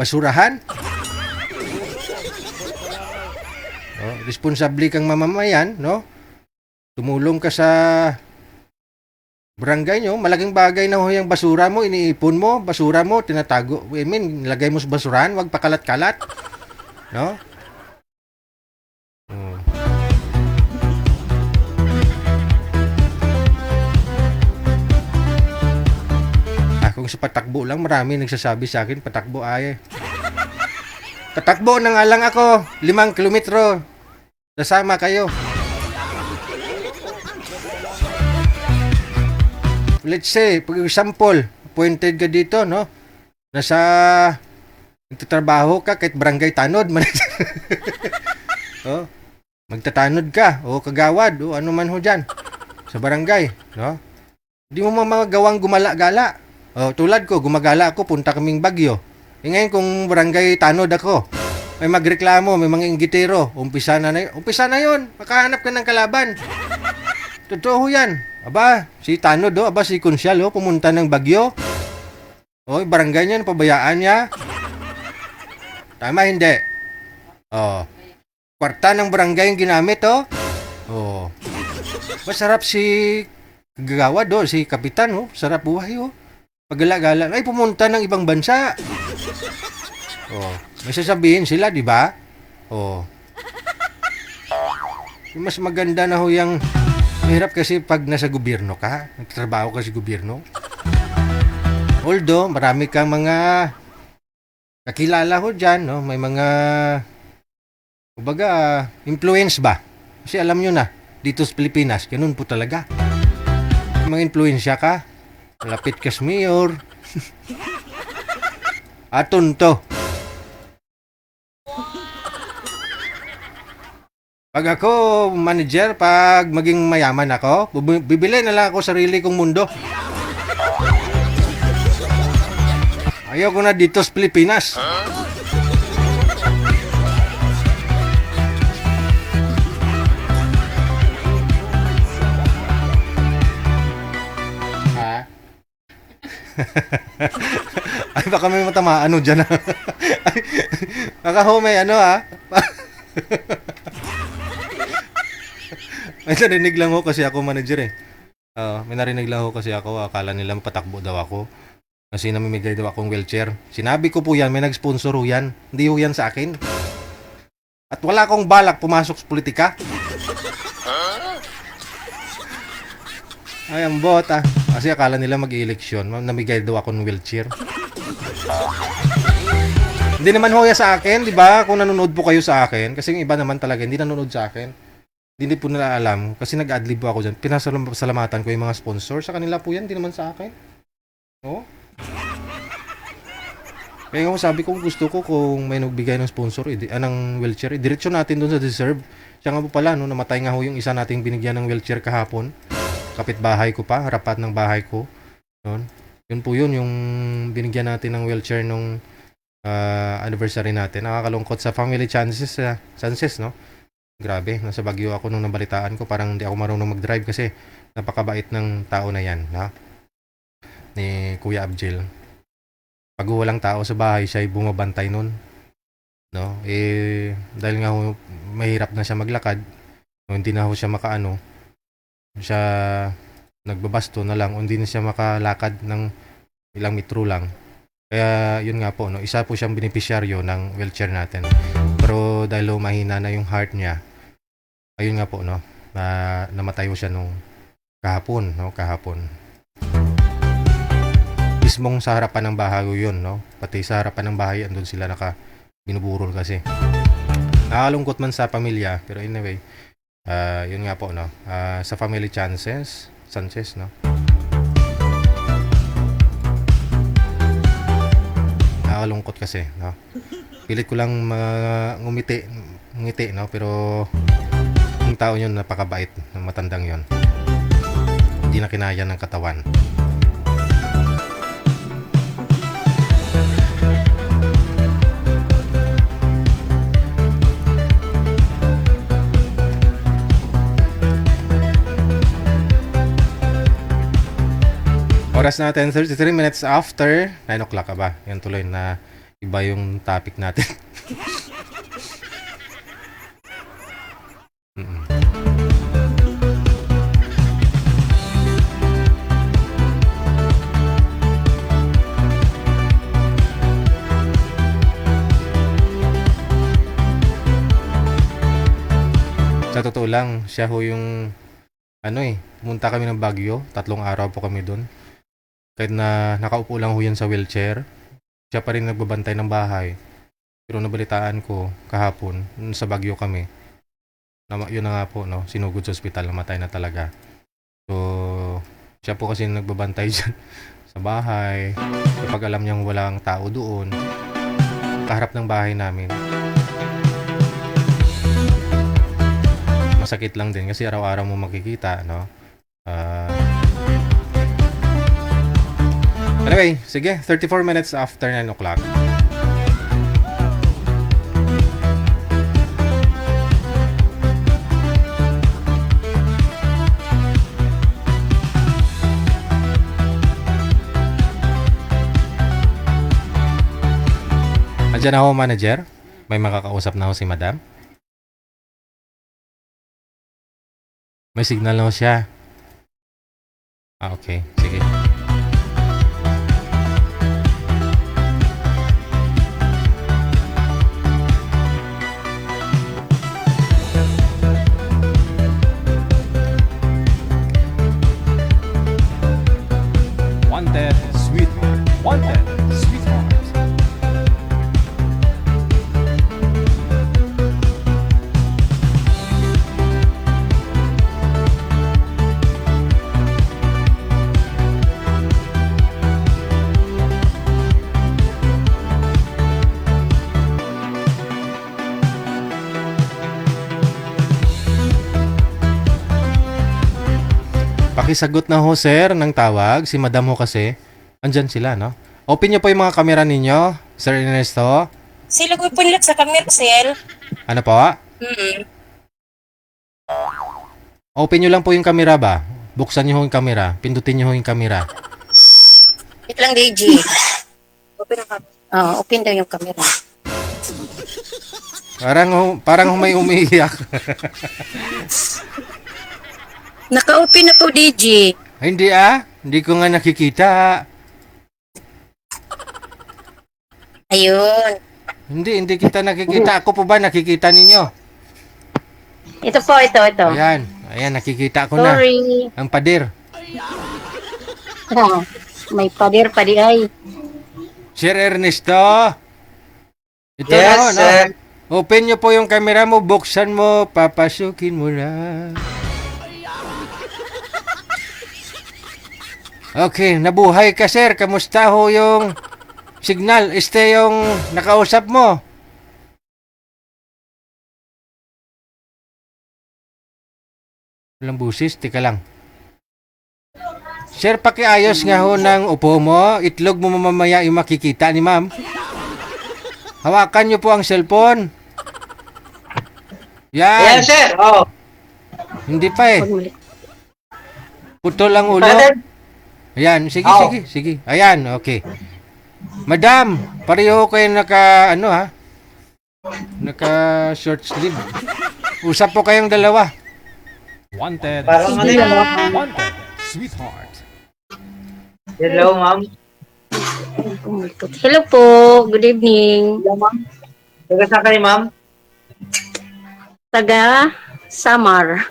basurahan. Responsable kang mamamayan, no? Tumulong ka sa barangay nyo, malaking bagay na yung basura mo, iniipon mo, basura mo, tinatago. Nilagay mo sa basurahan, wag pakalat-kalat. No? Kung sa patakbo lang, marami nagsasabi sa akin, patakbo Tatakbo na nga lang ako, 5 kilometro. Nasama kayo. Let's say, pag example, appointed ka dito, no? Nagtatrabaho ka kahit barangay tanod. magtatanod ka o kagawad o ano man ho dyan sa barangay, no? Hindi mo magawang gumala-gala. O, tulad ko, gumagala ako, punta kaming Bagyo. Ngayon kung barangay tanod ako, may magreklamo, may mga inggitero, umpisa na yun, makahanap ka ng kalaban. Totoo yan. Aba, si tanod aba si Konsyal pumunta ng Bagyo. O, barangay niya, pabayaan niya. Tama, hindi. O, kwarta ng barangay yung ginamit, o. Masarap si gagawad, si kapitan, sarap buhay, Pagala-gala, ay pumunta ng ibang bansa. May sasabihin sila, di ba? Mas maganda na yung mahirap kasi pag nasa gobyerno ka, nagtatrabaho ka sa gobyerno. Although, marami kang mga kakilala dyan, may mga kumbaga, influence ba? Kasi alam nyo na, dito sa Pilipinas, ganun po talaga. Mga influensya ka, malapit ka sa mayor, atunto. Pag ako manager, pag maging mayaman ako, bibili na lang ako sarili kong mundo. Ayaw ko na dito sa Pilipinas. Ay, baka may matamaan dyan. Baka may may narinig lang kasi ako manager may narinig lang kasi ako, akala nila patakbo daw ako kasi namimigay daw akong wheelchair. Sinabi ko po yan, may nag-sponsor yan, hindi yan sa akin. At wala akong balak pumasok sa politika. Ay, ang bota. Kasi akala nila mag-eleksyon, namigay daw ako ng wheelchair. Hindi naman hoya sa akin, di ba? Kung nanonood po kayo sa akin, kasi yung iba naman talaga, hindi nanonood sa akin. Hindi po nila alam, kasi nag-adlib po ako dyan. Pinasalamatan ko yung mga sponsor. Sa kanila po yan, hindi naman sa akin. Kaya nga sabi ko, gusto ko kung may nagbigay ng sponsor, ng wheelchair, diretso natin doon sa deserve. Siya nga po pala, namatay nga ho yung isa nating binigyan ng wheelchair kahapon. Kapitbahay ko pa, harapat ng bahay ko. Yun po yun, yung binigyan natin ng wheelchair nung anniversary natin. Nakakalungkot sa family chances, no? Grabe, nasa Baguio ako nung nabalitaan ko, parang hindi ako marunong mag-drive kasi napakabait ng tao na yan, ni Kuya Abjel. Pag walang tao sa bahay, siya ay bumabantay nun. Dahil nga mahirap na siya maglakad, hindi na ho siya siya nagbabasto na lang, hindi na siya makalakad ng ilang metro lang. Kaya yun nga po, isa po siyang beneficiaryo ng wheelchair natin. Pero dahil mahina na yung heart niya, ayun nga po, namatay po siya nung kahapon. Mismong sa harapan ng bahay yun, pati sa harapan ng bahay, andun sila binuburol kasi. Nakakalungkot man sa pamilya, pero anyway, yun nga po, sa family Sanchez, nakakalungkot kasi, pilit ko lang ngumiti, pero yung tao yun, napakabait ng matandang yun, hindi na kinaya ng katawan. Oras natin, 33 minutes after 9 o'clock ba? Yan tuloy na iba yung topic natin. Sa totoo lang, siya ho yung pumunta kami ng Baguio, 3 araw po kami doon. Kahit na nakaupo lang ho yan sa wheelchair, siya pa rin nagbabantay ng bahay. Pero nabalitaan ko kahapon, sa Baguio kami, yun na nga po, sinugod sa ospital, namatay na talaga. So, siya po kasi nagbabantay dyan sa bahay. Kapag alam niyang walang tao doon, kaharap ng bahay namin. masakit lang din kasi araw-araw mo makikita, no? Anyway, sige, 34 minutes after 9 o'clock. Andiyan na ho, manager. May makakausap na ho si madam. May signal na ho siya. Okay. Sige. Wanted, sweetheart. Wanted, sweetheart. Pakisagot na ho, sir, ng tawag. Si madam ho kasi. Andyan sila, no? Open nyo po yung mga kamera ninyo, Sir Ernesto. Sila ko punlat sa camera, sir. Ano po? Open nyo lang po yung kamera ba? Buksan nyo ho yung kamera. Pindutin nyo ho yung kamera. Wait lang, DJ. Open ang camera. Open daw yung camera. Parang may umiiyak. Naka-open na po, DJ. Hindi Hindi ko nga nakikita. Ayun. Hindi kita nakikita. Ako po ba nakikita ninyo? Ito po, ito. Ayan, nakikita ko na. Sorry. Ang pader. May pader pa di ay. Sir Ernesto. Ito Yes, na ho, no? sir. Open nyo po yung camera mo, buksan mo, papasukin mo na. Okay, nabuhay ka, sir. Kamusta ho yung signal? Yung nakausap mo? Walang busis, tika lang. Sir, pakiayos nga ho ng upo mo. Itlog mo mamaya yung makikita ni ma'am. Hawakan nyo po ang cellphone. Yan. Yes, sir. Oh. Hindi pa eh. Putol ang ulo. Ayan, sige. Ayan, okay. Madam, pareho kayo naka short sleeve. Usap po kayong dalawa. Wanted. Parang ano yun, ma'am? Wanted, sweetheart. Hello, ma'am. Hello po. Good evening. Hello, ma'am. Taga saan kayo, ma'am? Taga Samar.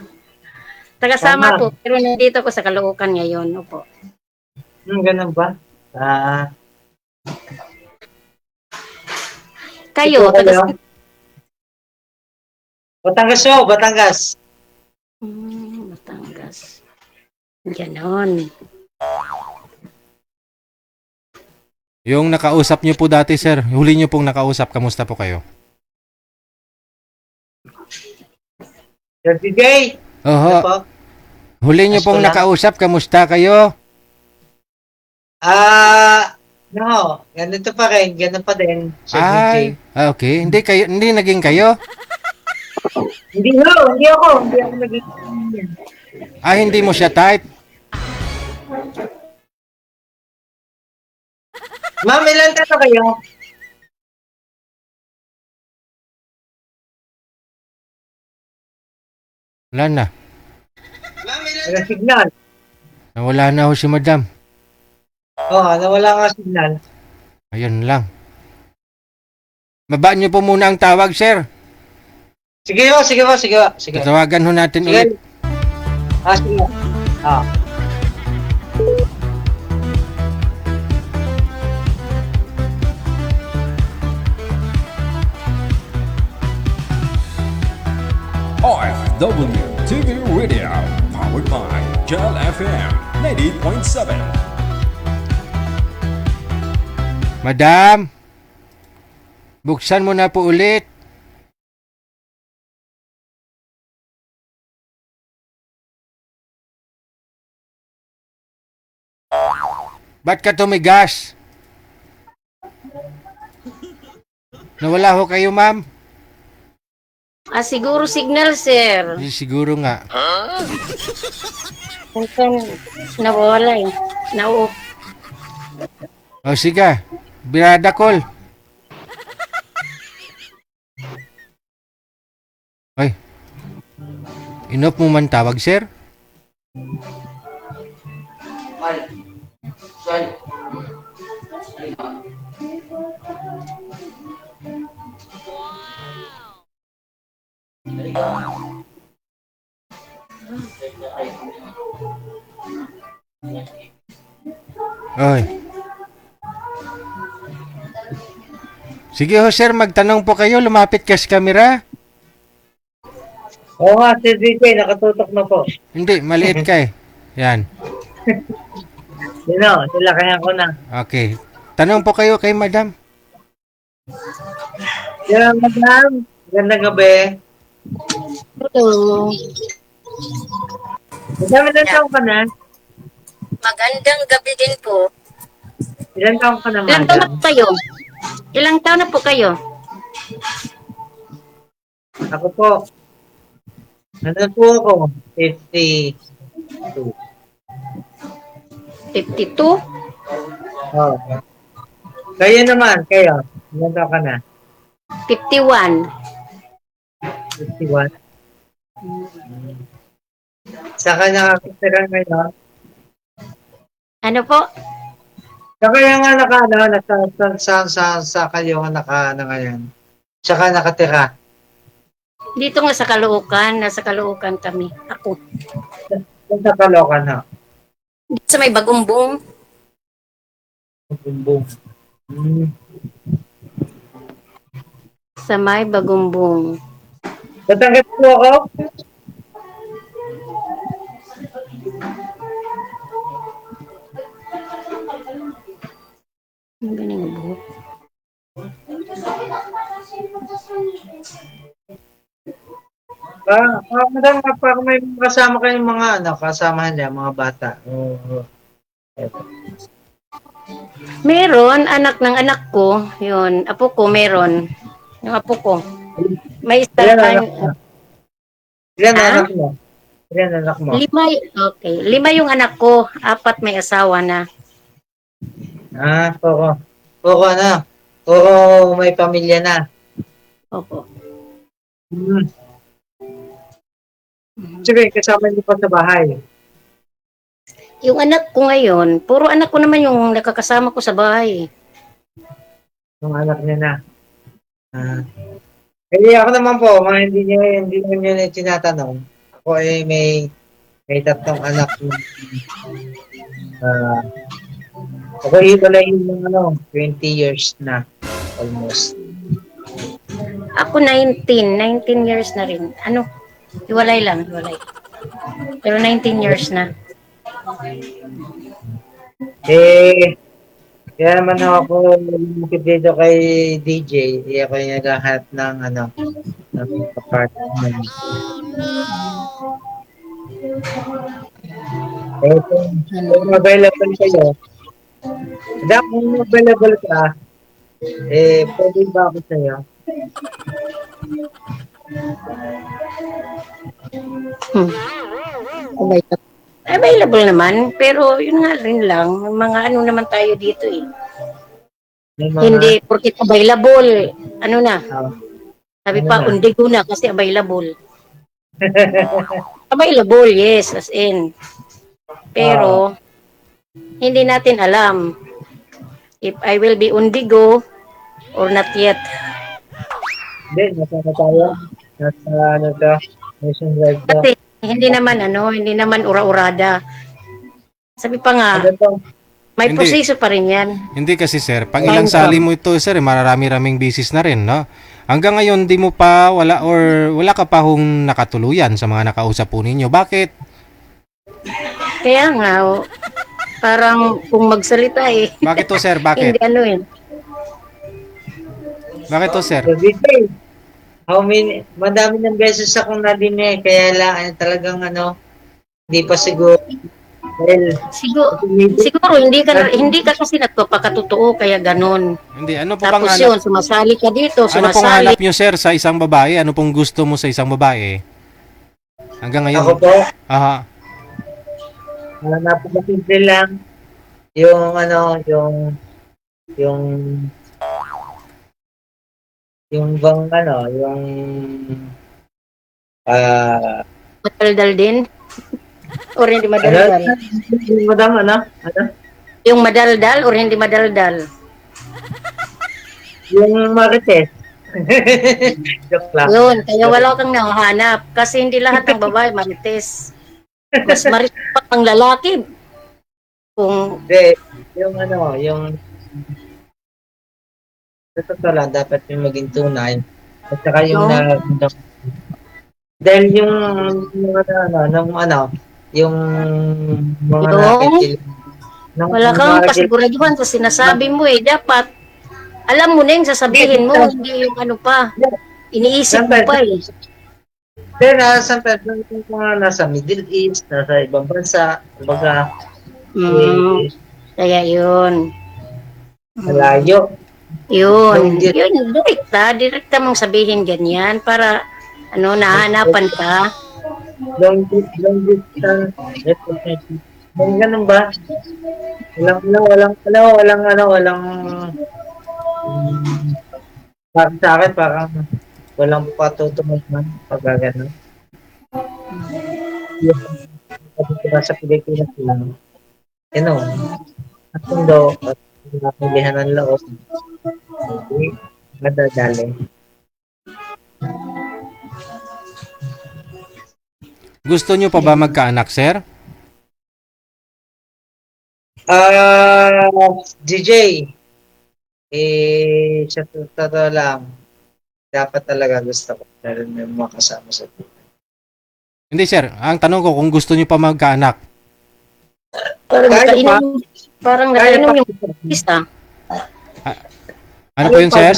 Taga Samar Samar. po. Pero nandito ko sa Caloocan ngayon. Opo. Ganun ba? Kayo, Ito taga kayo? Batangas po, Batangas. Batangas. Ganon. Yung nakausap nyo po dati, sir. Huli nyo pong nakausap. Kamusta po kayo? Sir DJ. Oho. Ano po? Huli nyo pong Kamusta? nakausap. Kamusta kayo? No. Ganito pa rin. Ganun pa din, Sir DJ. Okay. Hindi naging kayo? Hindi ako. Hindi ako naging... Hindi mo siya type? Ma'am, ilan tato kayo? Wala na. Ma'am, ilan tato signal? Nawala na ho si madam. Nawala nga signal. Ayun lang. Babaan nyo po muna ang tawag, sir. Sige. Tatawagan ho natin Sige. ulit. Sige. OFW TV Radio, powered by Gel FM 90.7. Madam, buksan mo na po ulit. Ba't ka tumigas? Nawala ho kayo, ma'am? Siguro signal, sir. Siguro nga. Kung nawala eh. O sige, birada call. Ay, inop mo man tawag, sir? Ay. Sige ho, sir, magtanong po kayo. Lumapit ka sa camera. Oo nga, si DJ, nakatutok na po. Hindi, maliit ka eh. Yan. Sino? Sila kaya ko na. Okay. Tanong po kayo kay madam. Yeah, madam. Gandang gabi. Hello. Madam, ilan taong ka na? Magandang gabi din po. Ilan taong ka na, Ilang taon na madam? po kayo? Ilang taon na po kayo? Ako po. Ano po ako? 52. 52? Oh. Kayo naman, kayo. Ilan taong ka na? 51. 51. Saka nakakitira ngayon. Ano po? Saka yung nga sa kayo nga ngayon. Saka nakatira. Dito nga sa Caloocan. Nasa Caloocan kami. Ako. Sa Caloocan, ha? Dito sa may Bagumbong. Bumbong. Sa may Bagumbong. Tatanggap po ako? Ang galing ang buhok. Madam, parang may kasama kayong mga kasamahan niya, mga bata. Meron, anak ng anak ko. Yun, apo ko meron. Yung apo ko. May isa. Ilan anak mo? Ilan anak mo? 5. Okay. 5 yung anak ko. 4 may asawa na. Puro. Puro may pamilya na. Opo. Sige, kasama niyo pa sa bahay. Yung anak ko ngayon, puro anak ko naman yung nakakasama ko sa bahay. Yung anak niya na. Ako naman po, hindi niyo na tinatanong. Ako ay may 3 anak. Ako hiwalay yung 20 years na. Almost. Ako 19 years na rin. Hiwalay lang. Pero 19 years na. Kaya naman ako lumukid dito kay DJ. Ako yung naghahanap ng apartment. Kung available kayo, kung available ka, pwede ba ako sa'yo? Available naman, pero yun nga rin lang, mga naman tayo dito eh. Hindi porkit available, sabi pa, undigo na kasi available. Available, yes, as in. Pero, hindi natin alam if I will be undigo or not yet. Hindi, nasa tayo. Nasa nationwide ka. Kasi, hindi naman ura-urada. Sabi pa nga, may proseso pa rin yan. Hindi kasi sir, pang ilang sali mo ito sir, marami-raming bisis na rin, no? Hanggang ngayon di mo pa wala ka pa hong nakatuluyan sa mga nakausap po ninyo. Bakit? Kaya nga, parang kung magsalita eh. Bakit to sir? Bakit? Hindi Bakit to sir? Madami ng beses akong nadinig, kaya lang talagang hindi pa siguro Dahil, Siguro hindi ka kasi nagpapakatotoo kaya ganun. Hindi, ano po bang Tapos hanap? yun, sumasali ka dito, Ano pong sumasali. hanap nyo, sir, sa isang babae? Ano pong gusto mo sa isang babae? Hanggang ngayon. ako po, Aha. napakasimple lang. Yung yung bang Madaldal din. Or hindi madaldal. madam, Yung madaldal or hindi madaldal. yung marites. Joke lang. Yun, kaya wala kang nahanap. Kasi hindi lahat ng babae marites. Mas marites pa ang lalaki. Kung Hindi, yung sa totoo lang, dapat yung maging tunay. At saka yung dahil yung yung mga Yung? nakikil. wala kang kasiguraduhan sa sinasabi mo dapat alam mo na yung sasabihin mo, hindi yung ano pa. Iniisip mo pa eh. Pero sometimes yung mga nasa Middle East, nasa ibang bansa, kumbaga, Kaya yun. malayo. Yun, direkta mong sabihin ganyan para nahanapan ka. Long distance relationship. Ganun ba? Walang para sa akin parang walang patutunod man pag gano'n. Yung sa Pilipinas lang. At mundo at napilihan ng loob. Hindi, madadali. Gusto nyo pa ba magkaanak, sir? DJ, sa totoo lang, dapat talaga gusto ko meron yung makasama sa buhay. Hindi, sir. Ang tanong ko, kung gusto nyo pa magkaanak. Parang nakainom yung isa. Ano po yun, sir?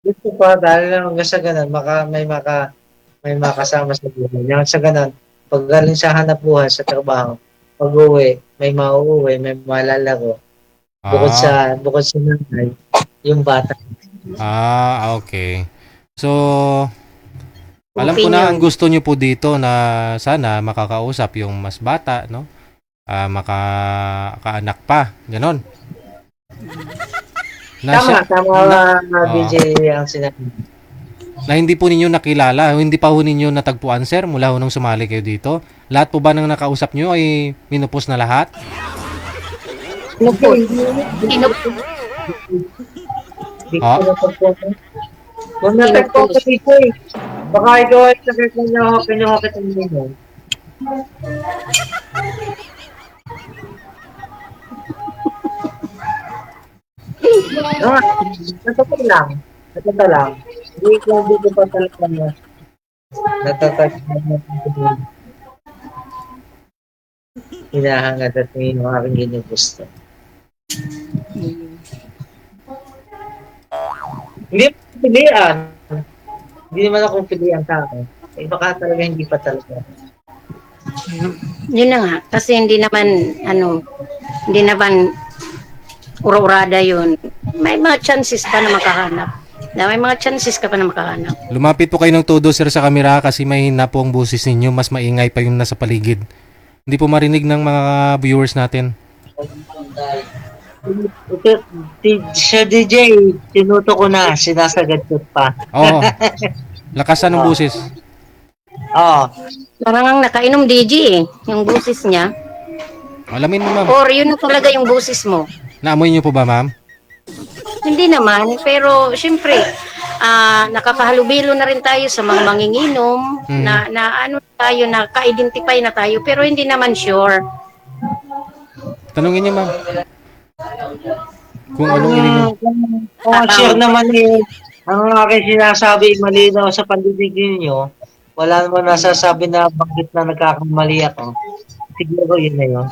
Gusto pa dahil lang sa ganun, may makasama sa buhay. Yung sa ganun, pag galing sa hanap buhay sa trabaho, pag uwi, may mauuwi, may malalaro. Bukod sa nanay, yung bata. Okay. So, alam ko na ang gusto nyo po dito na sana makakausap yung mas bata, no? Makakaanak pa, ganon. Tama DJ ang sinabi. Na hindi po ninyo nakilala, hindi pa ho ninyo natagpuan, sir, mula ho nung sumali kayo dito. Lahat po ba ng nakausap nyo ay minupos na lahat? Kung natagpo ko dito baka ikaw ay sagot na pinuhakit ang ninyo. Natapos lang. Hindi ko pa talaga na natatag na hinahangad at yung aking ginugusto. Hindi pilihan. Hindi naman ako pilihan sa akin. Baka talaga hindi pa talaga. Yun na nga, kasi hindi naman ura-urada yun. May mga chances ka na makahanap. May mga chances ka pa na makahanap. Lumapit po kayo ng todo, sir, sa kamera kasi mahina po ang boses ninyo. Mas maingay pa yung nasa paligid. Hindi po marinig ng mga viewers natin. Siya DJ, tinuto ko na, sinasagat ko pa. Oo. Lakasan ng boses. Oo. Parang ang nakainom DJ yung boses niya. Alamin mo, ma'am. Or yun na talaga yung boses mo. Naamoy niyo po ba, ma'am? Hindi naman, pero syempre, nakakahalubilo na rin tayo sa mga manginginom, naka-identify na tayo, pero hindi naman sure. Tanungin niyo, ma'am. Kung anong ininom. Kung sure naman ang aking sinasabi malinaw sa pandinig ninyo, wala naman nasasabi na bakit na nagkakamali ako. Siguro yun na yun.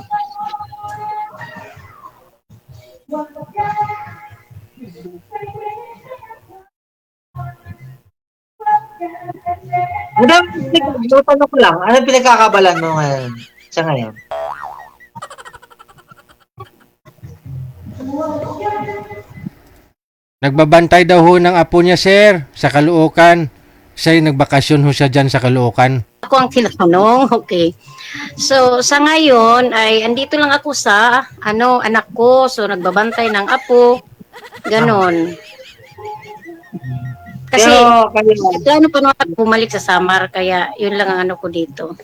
Tanong ko lang, ano pinagkakabalan mo ngayon? Sa ngayon. Nagbabantay daw ho ng apo niya, sir, sa Caloocan. Siya'y nagbakasyon ho siya dyan sa Caloocan. Ako ang tinatanong, okay. So, sa ngayon, ay andito lang ako sa, anak ko. So, nagbabantay ng apo. Ganon. Kasi, Pero kayo, plano pa naman ako bumalik sa Samar, kaya yun lang ang ano ko dito.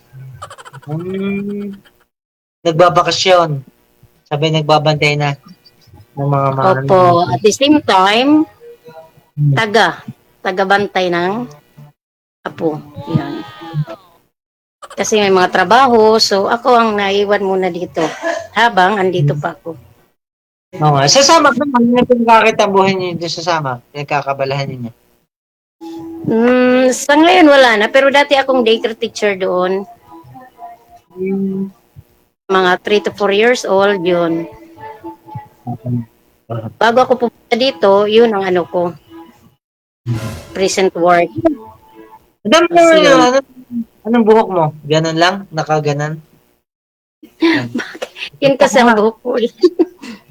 nagbabakasyon. Sabi nagbabantay na ng mga Opo, at the same time, taga-bantay ng apo. Yan. Kasi may mga trabaho, so ako ang naiwan muna dito habang andito pa ako. Oo nga. Sa Samar naman, ano yung pinagkakitambuhin niyo doon sa Samar? Pinagkakabalahan niyo? Sa ngayon wala na, pero dati akong daycare teacher doon. Mga 3 to 4 years old yun. Bago ako pupunta dito, yun ang ano ko. Present work. Madam, anong buhok mo? Ganon lang? Nakaganon? Yun kasi ang buhok ko.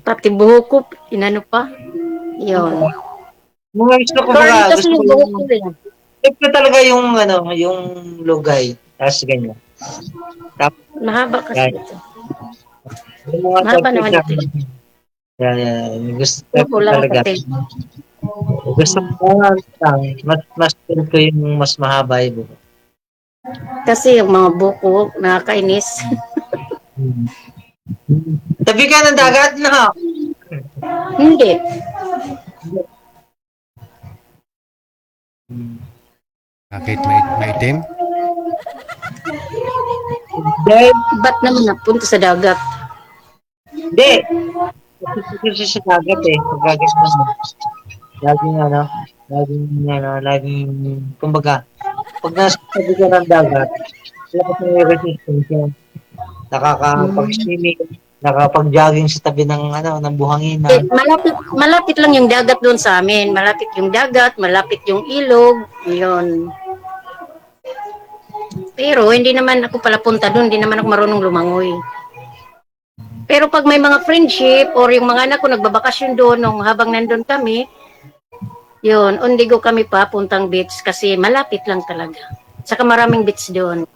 Pati buhok ko, inano pa. Yun. Mga gusto ko Curly baka, kasi gusto yung ko buhok ko eh. ito talaga yung, yung lugay. Tapos ganyan. Tapos, Mahaba kasi ito. yung mga Mahaba topic naman na- ito. Yan. Gusto Buhok ko ko lang talaga. kasi. Gusto ko lang. Mas feel ko yung mas mahaba yung buhok. Kasi yung mga buhok ko, nakakainis. Tabi ka ng dagat na. Hindi. Bakit maitim? Dahil, Ba't naman napunta sa dagat? hindi. Kasi sa dagat eh. Sa dagat naman. Laging, kumbaga, pag nasa tabi ka ng dagat, wala ka may resistance yan. Nakakapag-swimming, nakakapag-jogging sa tabi ng buhangin. Malapit lang yung dagat doon sa amin. Malapit yung dagat, malapit yung ilog. Yun. Pero hindi naman ako pala punta doon, hindi naman ako marunong lumangoy. Pero pag may mga friendship or yung mga anak ko nagbabakasyon doon nung habang nandun kami, yun, undigo kami pa puntang beach kasi malapit lang talaga. Saka maraming beach doon.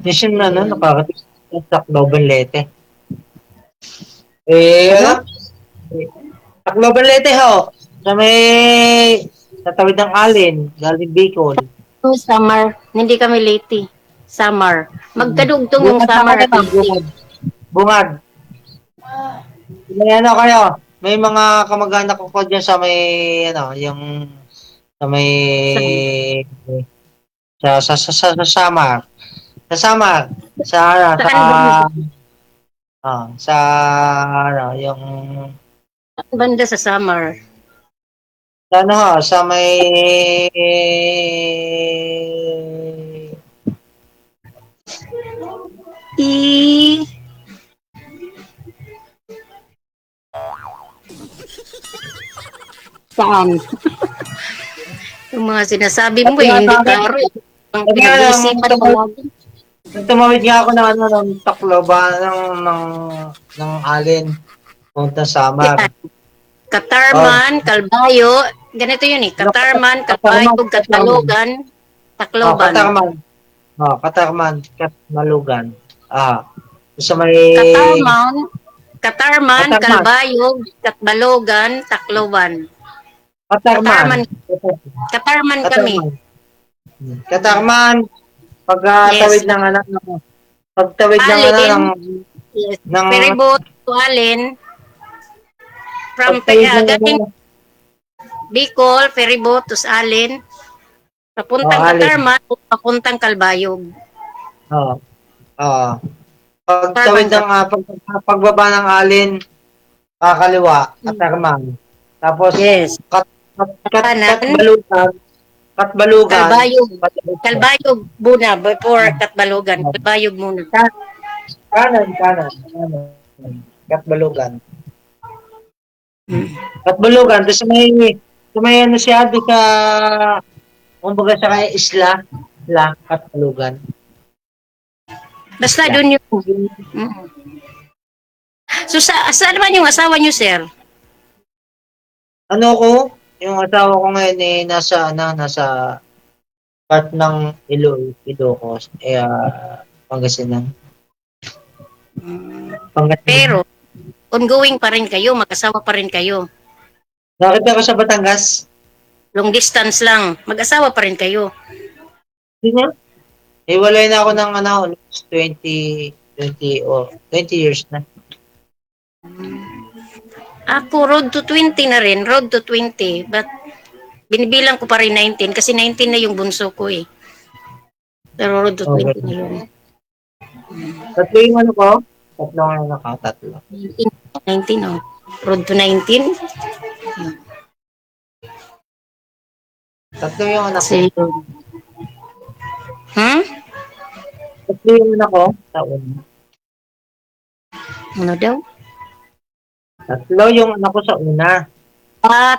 Mission na, nakakatik sa Tacloban Leyte. Tacloban Leyte ho. Sa tawid ng Alin, galing Bicol. Yung summer, hindi kami late. Summer. Magkadugtong yung summer at late. Bungad. May kayo? May mga kamag-anak ko dyan sa may, yung, sa may, sa Samar. Sa Samar. Yung, Banda sa summer. sa may, Saan? Yung mga sinasabi mo, hindi klaro. Ang pinag-iisipan mo lagi. tumawid nga ako ng Tacloban, ng Alin, punta Samar. Katarman, Calbayo, ganito yun eh. Katarman, Calbayo, Catalogan, Tacloban. Katarman, Catmalugan. Sa may... Katarman, Calbayo, Catbalogan, Tacloban. Katarman kami. Katarman, pagtawid ng pagtawid Yes. ng Ferryboat to Alin. From galing Bicol, ferryboat to Alin. Papuntang Katarman, papuntang Calbayog. Pagtawid ng pagbaba ng Alin, kakaliwa, Katarman. Tapos, Yes. Katbalugan. Calbayog muna before Catbalogan. Calbayog muna. Kanan. Katbalugan. Tapos may ano siya doon sa kumbaga sa kay isla, Katbalugan. Basta doon yung... So, saan naman yung asawa niyo, sir? Ano ko? Yung asawa ko ngayon nasa part ng Ilocos, Pangasinan. Pero, ongoing pa rin kayo, mag-asawa pa rin kayo. Bakit ako sa Batangas? Long distance lang, mag-asawa pa rin kayo. Hindi na. Walay na ako ng 20 years na. Ako, road to 20 na rin, road to 20. But, binibilang ko pa rin 19 kasi 19 na yung bunso ko eh. Pero road to 20 na yun. Tatlo yung ano ko? Tatlo. 19 oh. Road to 19. Tatlo yung anak ko. Tatlo yung anak ko sa una. Ano daw? Tatlo yung anak ko sa una.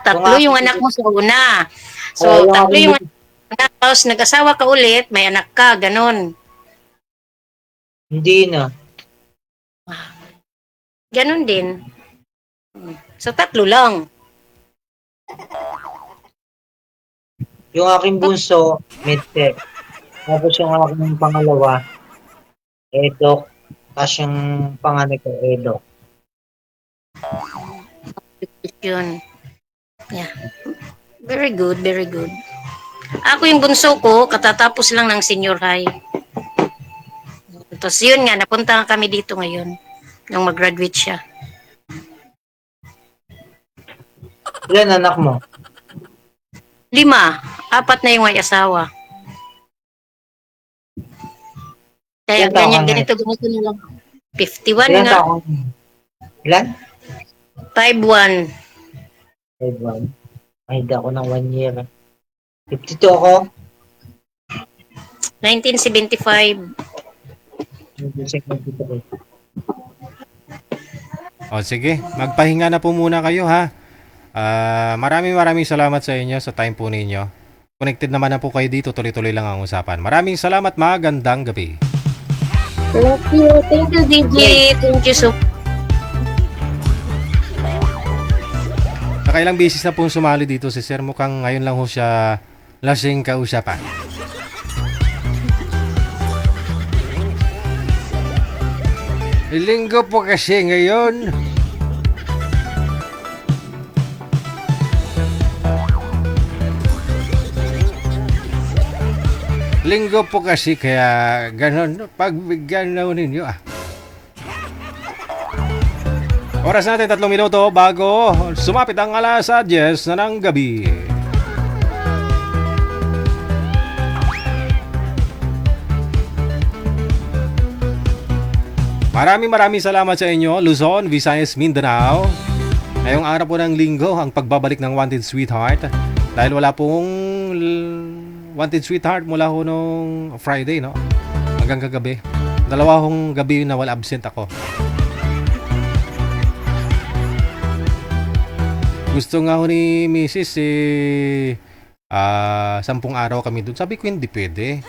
Tatlo yung anak mo sa una. So, tatlo yung anak, tapos nag-asawa ka ulit, may anak ka, ganon. Hindi na. Ganon din. So, tatlo lang. Yung aking bunso, medtech. Tapos yung aking pangalawa, edok. Tapos yung panganay ko, edok. Yun. Yeah. Very good, very good. Ako yung bunso ko, katatapos lang ng senior high. Tapos yun nga, napunta kami dito ngayon nung mag-graduate siya. Ilan anak mo? 5. 4 na yung may asawa. Kaya ganito na lang. 51 Ilan nga. taon? Ilan? 5'1". 5'1". Ay, ako ng 1 year. 52 ako. 1975. O sige, magpahinga na po muna kayo ha. Maraming salamat sa inyo sa time po ninyo. Connected naman na po kayo dito, tuloy-tuloy lang ang usapan. Maraming salamat, magandang gabi. Thank you DJ. Thank you so much. Nakailang beses na pong sumali dito si Sir. Mukhang ngayon lang ho siya lasing kausapan. Linggo po kasi ngayon. Linggo po kasi kaya ganon. Pagbigyan na ninyo Oras natin 3 minuto bago sumapit ang alas 10 na ng gabi. Maraming salamat sa inyo, Luzon, Visayas, Mindanao. Ngayong araw po ng linggo, ang pagbabalik ng Wanted Sweetheart. Dahil wala pong Wanted Sweetheart mula ho nung Friday, no? Hanggang kagabi. 2 gabi na wala absent ako. Gusto nga ho ni Mrs. 10 araw kami doon. Sabi ko hindi pwede.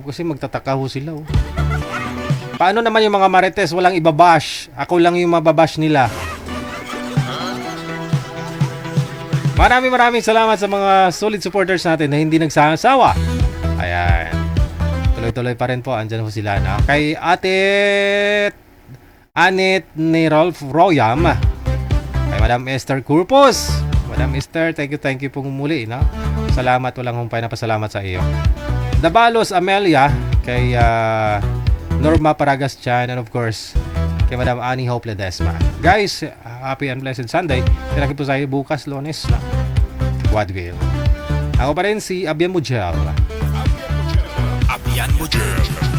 Kasi magtataka ho sila. Paano naman yung mga marites? Walang ibabash. Ako lang yung mababash nila. Maraming salamat sa mga solid supporters natin na hindi nagsasawa. Ayan. Tuloy-tuloy pa rin po. Andyan ho sila na. Kay Ate Anet ni Rolf Royam. Kay Madam Esther Curpos. Madam Esther, thank you pong muli. No? Salamat. Walang humpay na pasalamat sa iyo. Dabalos Amelia, kay Norma Paragas Chan, and of course kay Madam Annie Hope Ledesma. Guys, happy and blessed Sunday. Pinakita po sa iyo bukas, Lunes na God will. Ako pa rin si Abian Mujel.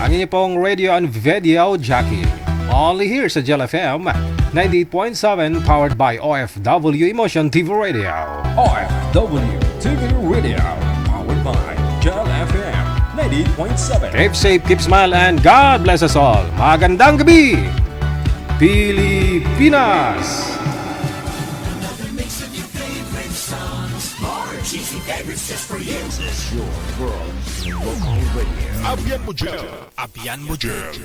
Ang inyo pong radio and video jockey. Only here sa Jel FM 98.7, powered by OFW Emotion TV Radio. OFW TV Radio, powered by Jel FM 98.7. Keep safe, keep smile, and God bless us all. Magandang gabi, Pilipinas! Your world local radio. Abian mo dyan.